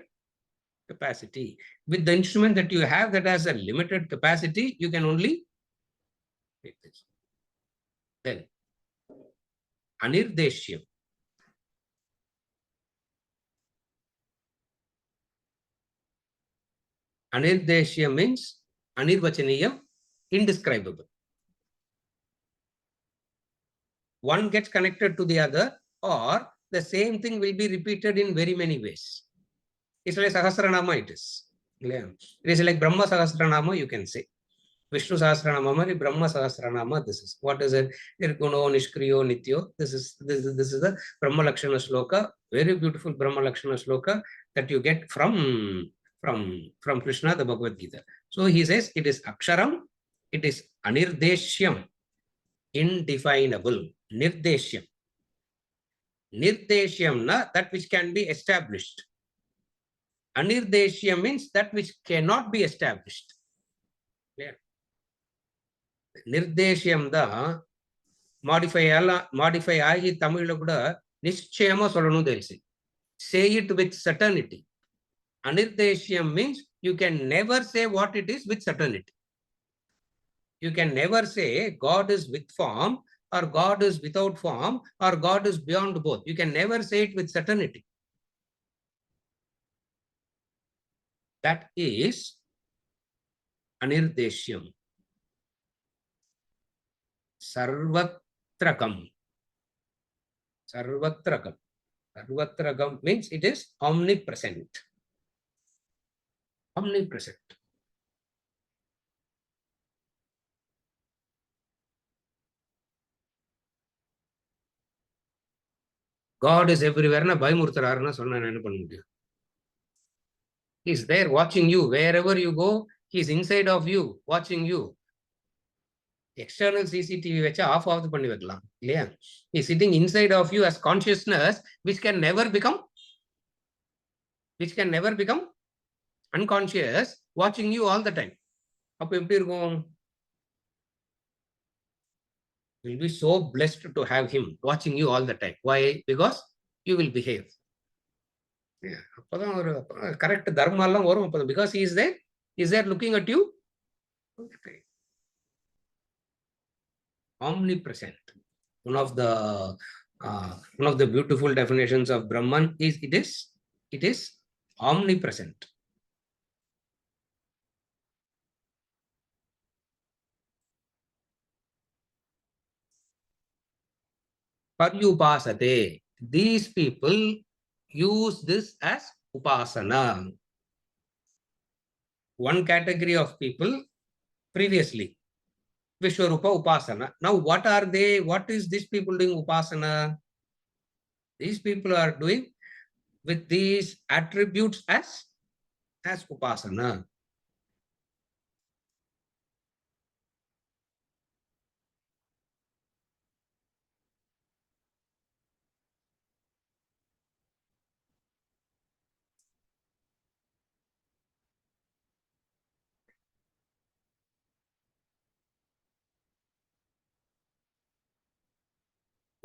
A: capacity. With the instrument that you have that has a limited capacity, you can only take this. Then, anirdeshyam. Anirdeshyam means anirvachaniyam, indescribable. One gets connected to the other, or the same thing will be repeated in very many ways. It's like Sahasranama, it is. It is like Brahma Sahasranama, you can say. Vishnu Sahasranama, Brahma Sahasranama, this is. What is it? Nirguno, Nishkriyo, Nityo. This is the Brahma Lakshana Sloka, very beautiful Brahma Lakshana Sloka that you get from Krishna, the Bhagavad Gita. So he says it is Aksharam, it is Anirdeshyam, indefinable. Nirdeshyam. Nirdeshyam, na, that which can be established. Anirdeshyam means that which cannot be established. Clear? Nirdeshyam da modify ஆகி தமிழ்ல கூட நிச்சயமா சொல்லணும் தெரியுது. Say it with certainty. Anirdeshyam means you can never say what it is with certainty. You can never say God is with form or God is without form or God is beyond both. You can never say it with certainty. That is anirdeshyam. Sarvatrakam. Sarvatrakam. Sarvatrakam means it is omnipresent. Omnipresent. God is everywhere. Na பயமுறுத்துறாருன்னா சொன்னா என்ன பண்ண முடியும்? He is there watching you. Wherever you go, he is inside of you, watching you. External CCTV வச்சு of of பண்ணி வைக்கலாம் இல்லையா? He is sitting inside of you as consciousness, which can never become unconscious, watching you all the time. அப்ப எப்படி இருக்கும்? Will be so blessed to have him watching you all the time. Why? Because you will behave. அப்பதான் ஒரு correct தர்மம் எல்லாம் வரும். அப்பதான் because he is there looking at you. Omnipresent. One of the beautiful definitions of Brahman is it is omnipresent. Paryupasate. These people use this as upasana. One category of people previously, Vishwarupa Upasana. Now what are they? What is these people doing Upasana? These people are doing with these attributes as Upasana.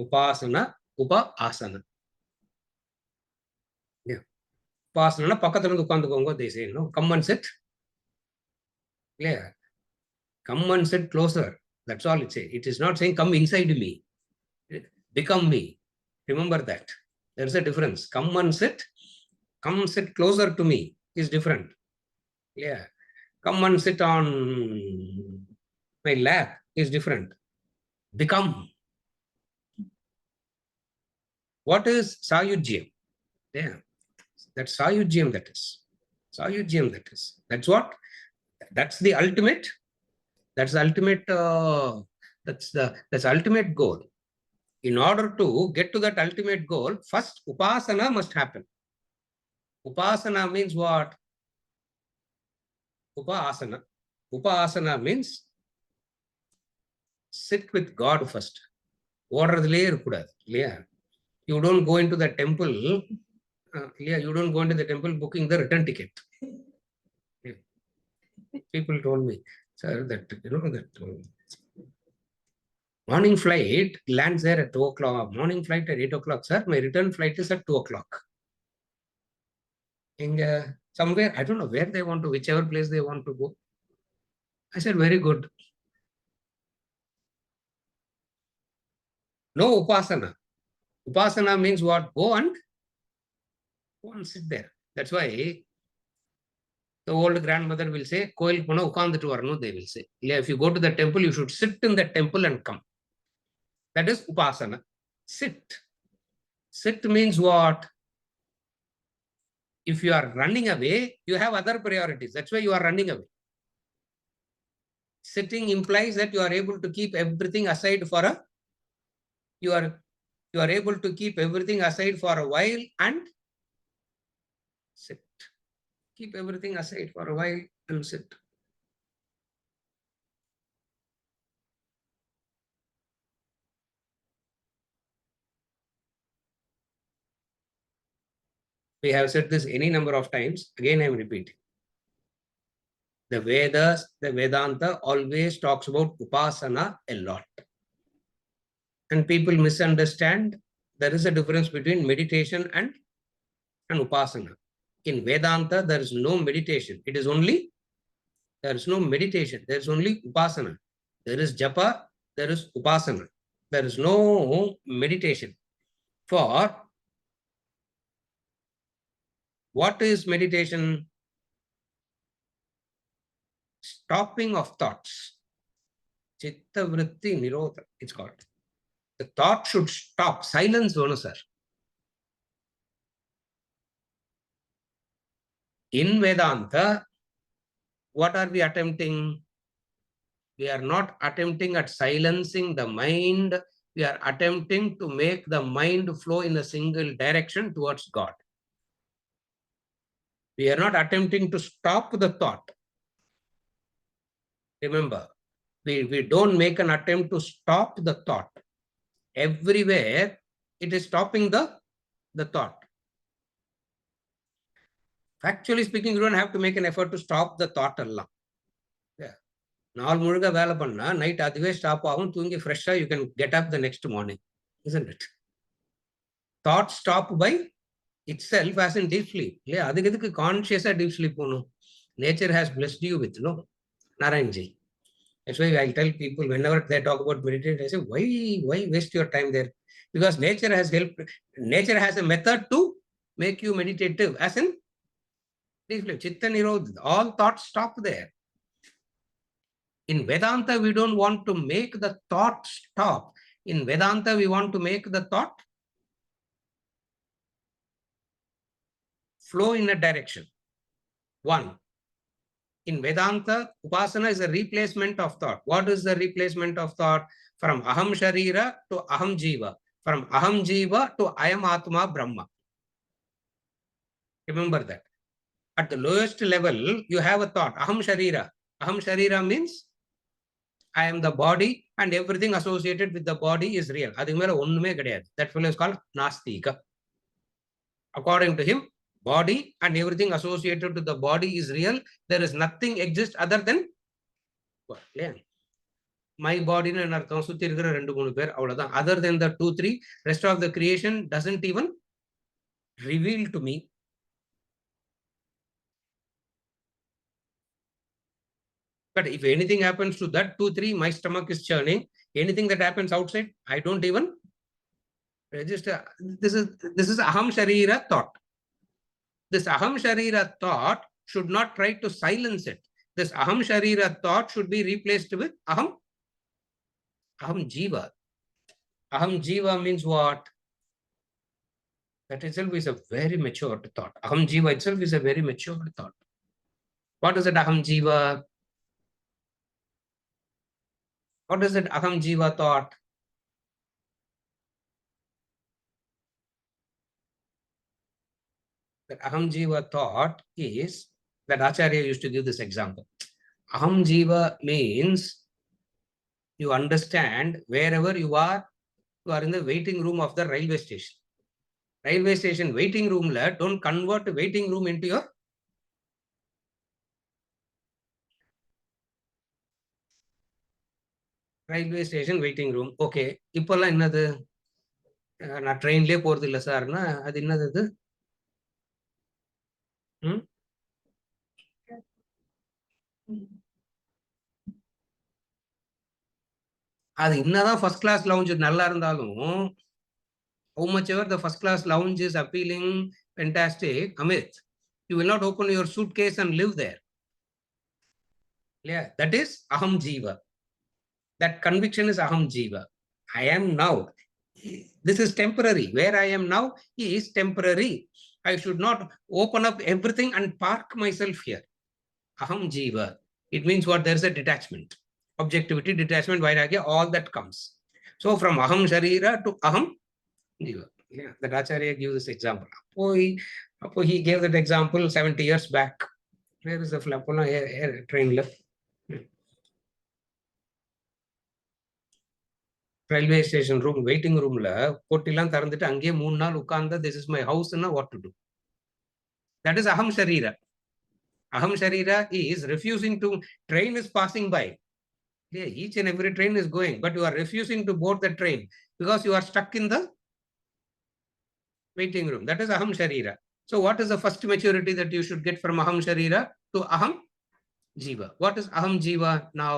A: Upasana, Upa-asana. Yeah. Upasana பக்கத்துல இருந்து உட்கார்ந்துக்கோங்க, they say, no, come and sit. இல்லையா? Come and sit closer. That's all it says. It is not saying come inside me. Become me. Remember that. There's a difference. Come and sit. Come sit closer to me is different. Yeah. Come and sit on my lap is different. Become. What is Sayujyam? Yeah. That's Sayujyam, that is. Sayujyam, that is. That's what? That's the ultimate. That's the ultimate. That's ultimate goal. In order to get to that ultimate goal, first upasana must happen. Upasana means what? Upasana. Upasana means sit with God first. ஓடுறதுலயே இருக்கக்கூடாது இல்லையா? You don't go into the temple. Yeah, you don't go into the temple booking the return ticket. Yeah. People told me, sir, that morning flight lands there at 2 o'clock. Morning flight at 8 o'clock, sir. My return flight is at 2 o'clock. Somewhere, I don't know where they want to, whichever place they want to go. I said, very good. No upasana. Upasana means what? Go and sit there. That's why the old grandmother will say, கோயில் போனா உட்கார்ந்துட்டு வரணும், they will say. If you go to the temple, you should sit in the temple and come. That is upasana. Sit. Sit means what? If you are running away, you have other priorities. That's why you are running away. Sitting implies that you are able to keep everything aside for a, you are able to keep everything aside for a while and sit. Keep everything aside for a while and sit. We have said this any number of times. Again, I am repeating. The Vedas, the Vedanta always talks about upasana a lot. And people misunderstand. There is a difference between meditation and upasana. In Vedanta, there is no meditation. It is only, there is no meditation. There is only upasana. There is japa, there is upasana. There is no meditation. For what is meditation? Stopping of thoughts. Chitta vritti nirodha, it's called. The thought should stop. Silence, sir. In Vedanta, what are we attempting? We are not attempting at silencing the mind. We are attempting to make the mind flow in a single direction towards God. We are not attempting to stop the thought. Remember, we don't make an attempt to stop the thought. Everywhere, it is stopping the thought. Factually speaking, you don't have to make an effort to stop the thought. Yeah. நாள் முழுக்க வேலை பண்ணா night அதுவே stop ஆகும், தூங்கி ஃப்ரெஷ்ஷா you can get up the next morning, isn't it? Thought stop by itself as in deep sleep. இல்லையா? அதுக்கு எதுக்கு கான்சியஸா டீப் ஸ்லீப் போகணும்? Nature has blessed you with, no, Narayanji. That's why I tell people whenever they talk about meditation, I say, why waste your time there? Because nature has helped. Nature has a method to make you meditative, as in deep sleep. Chitta nirodha. All thoughts stop there. In Vedanta, we don't want to make the thought stop. In Vedanta, we want to make the thought flow in a direction. One. In Vedanta, upasana is a replacement of thought. What is the replacement of thought? From aham sharira to aham jiva. From aham jiva to ayam atma brahma. Remember that. At the lowest level, you have a thought, aham sharira. Aham sharira means I am the body and everything associated with the body is real. That fellow is called Nastika. According to him, body and everything associated to the body is real. There is nothing exists other than my body. Other than the 2-3, rest of the creation doesn't even reveal to me. But if anything happens to that 2, 3, my stomach is churning. Anything that happens outside, I don't even register. This is aham sharira thought. This aham sharira thought should not try to silence it. This aham sharira thought should be replaced with aham jiva. Aham jiva means what? That itself is a very mature thought. Aham jiva itself is a very mature thought. What is it aham jiva? What is it aham jiva thought? That aham jiva thought is that Acharya used to give this example. Aham jiva means you understand wherever you are in the waiting room of the railway station. Railway station waiting room, don't convert waiting room into your railway station waiting room. Okay. இப்போல்லாம் என்னது நான் ட்ரெயின்லேயே போறது இல்லை சார்னா அது என்னது அது அது என்னதான் ஃபர்ஸ்ட் கிளாஸ் லவுஞ்ச் நல்லா இருந்தாலும் how much ever the first class lounge is appealing, fantastic, Amit, you will not open your suitcase and live there. Yeah, that is aham jiva. That conviction is aham jiva. I am now. This is temporary. Where I am now is temporary. I should not open up everything and park myself here. Aham jiva. It means what? There is a detachment. Objectivity, detachment, vairagya, all that comes. So from aham sharira to aham jiva. Yeah, that Acharya gives this example. He gave that example 70 years back. Where is the Flapona train left? Railway station room, waiting room la pottilam tharandittu ange 3 naal ukanda, this is my house na what to do. That is aham sharira. Aham sharira is refusing to, train is passing by. Yeah, each and every train is going, but you are refusing to board the train because you are stuck in the waiting room. That is aham sharira. So what is the first maturity that you should get from aham sharira to aham jiva? What is aham jiva now?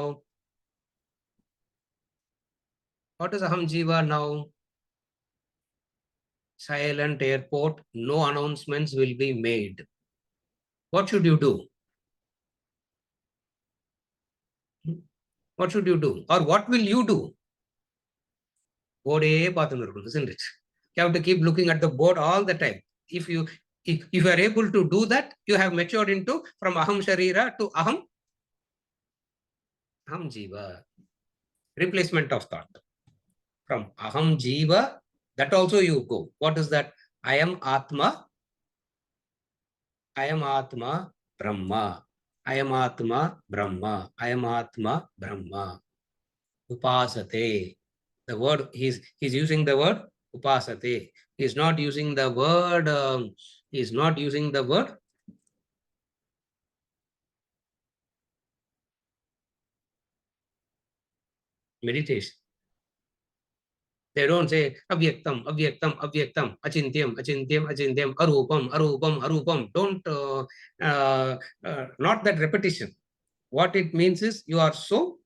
A: What is aham jiva now? Silent airport, no announcements will be made. What should you do? What should you do? Or what will you do? Board isn't it? You have to keep looking at the board all the time. If you are able to do that, you have matured into from aham sharira to aham jiva. Replacement of thought. From aham jiva, that also you go. What is that? I am Atma. I am Atma Brahma. I am Atma Brahma. I am Atma Brahma. Upasate. The word, he's using the word upasate. He's not using the word, meditation. They don't say avyaktam, avyaktam, avyaktam, achintyam, achintyam, achintyam, arupam, arupam, arupam. Don't, not that repetition. What it means is you are so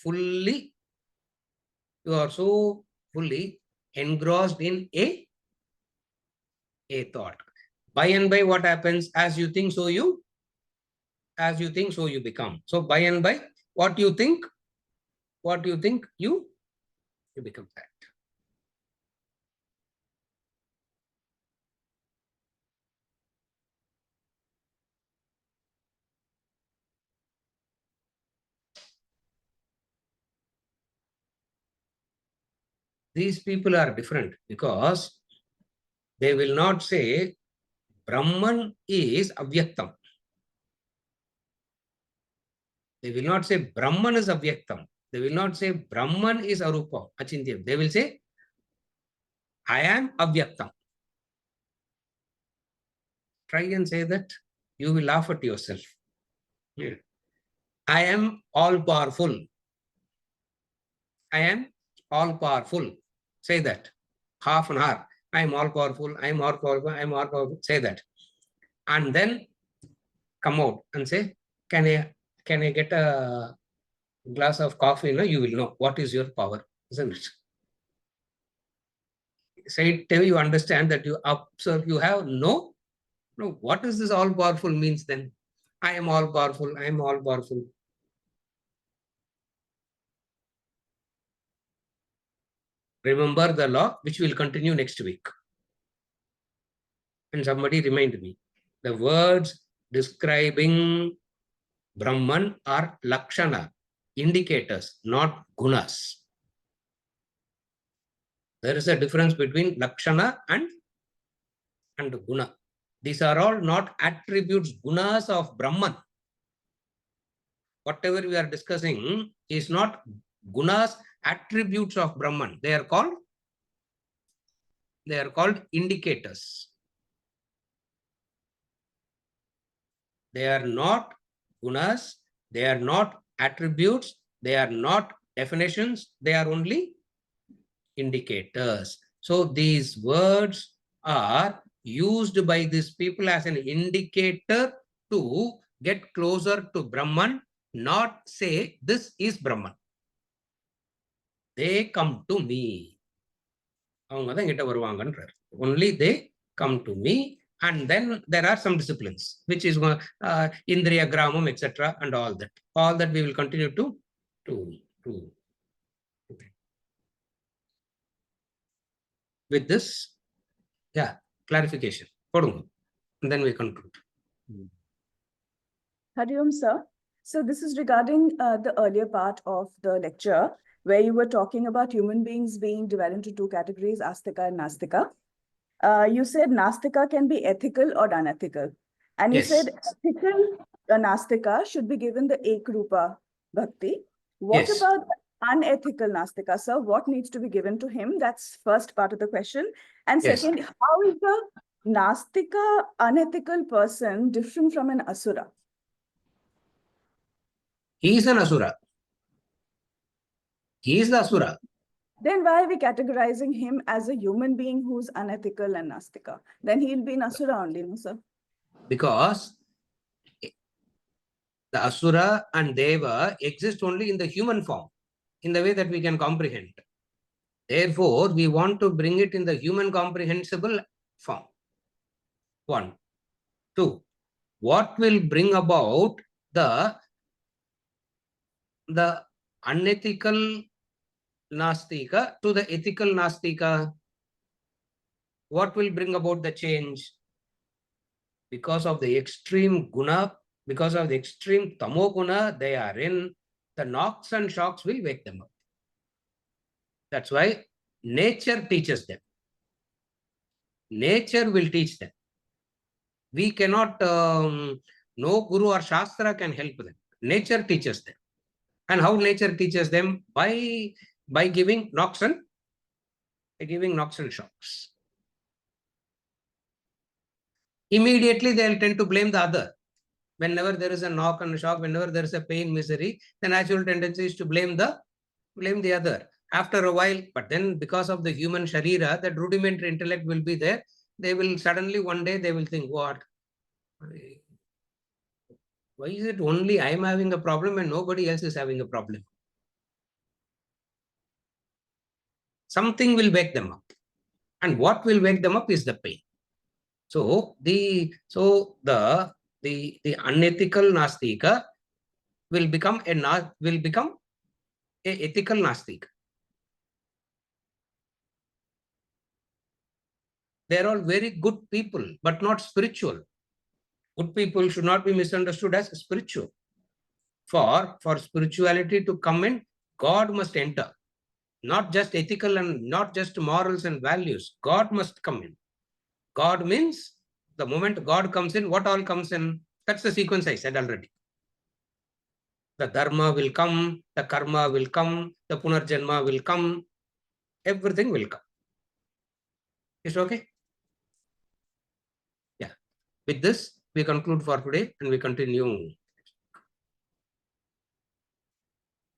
A: fully engrossed in a thought. By and by, what happens? As you think, so you become. So by and by, what you think, you become that. These people are different because they will not say Brahman is avyaktam. They will not say Brahman is avyaktam. They will not say Brahman is arupa, achintyam. They will say, I am avyaktam. Try and say that. You will laugh at yourself. Yeah. I am all powerful. I am all powerful. Say that. Half an hour. I am all powerful. I am all powerful. I am all powerful. Say that. And then come out and say, can I get a glass of coffee? No, you will know what is your power, isn't it? Say till you understand that you observe, you have no. What is this all powerful means then? I am all powerful, I am all powerful. Remember the law, which will continue next week. And somebody remind me, the words describing Brahman are lakshana, indicators, not gunas. There is a difference between lakshana and guna. These are all not attributes, gunas of Brahman. Whatever we are discussing is not gunas, attributes of Brahman. They are called indicators. They are not gunas, they are not attributes, they are not definitions, they are only indicators. So these words are used by these people as an indicator to get closer to Brahman, not say this is Brahman. They come to me. Only they come to me. And then there are some disciplines, which is Indriya Gramam, etc. and all that. All that we will continue to. With this, clarification. And then we conclude.
C: Hari Om, sir. So this is regarding the earlier part of the lecture, where you were talking about human beings being divided into two categories, Astika and Nastika. You said Nastika can be ethical or unethical. And you said ethical Nastika should be given the Ekrupa Bhakti. What about unethical Nastika, sir? What needs to be given to him? That's first part of the question. And second, how is the Nastika unethical person different from an Asura?
A: He is an Asura. He is the Asura.
C: Then why are we categorizing him as a human being who's unethical and Nastika? Then he'll be an Asura only, no, sir?
A: Because the Asura and Deva exist only in the human form, in the way that we can comprehend. Therefore, we want to bring it in the human comprehensible form. 1. 2. What will bring about the unethical Nastika to the ethical Nastika? What will bring about the change? Because of the extreme guna, because of the extreme tamo guna they are in, the knocks and shocks will wake them up. That's why nature teaches them. Nature will teach them. We cannot, no guru or shastra can help them. Nature teaches them. And how nature teaches them? By giving knocks and shocks. Immediately they'll tend to blame the other. Whenever there is a knock and a shock, whenever there is a pain, misery, the natural tendency is to blame the other. After a while, but then because of the human sharira, that rudimentary intellect will be there. They will suddenly one day they will think, what? Why is it only I am having a problem and nobody else is having a problem? Something will wake them up. And what will wake them up is the pain. So the unethical Nastika will become a ethical Nastika. They're all very good people, but not spiritual. Good people should not be misunderstood as spiritual. For spirituality to come in, God must enter. Not just ethical and not just morals and values. God must come in. God means the moment God comes in, what all comes in? That's the sequence I said already. The dharma will come, the karma will come, the punarjanma will come, everything will come. Is okay? Yeah. With this, we conclude for today and we continue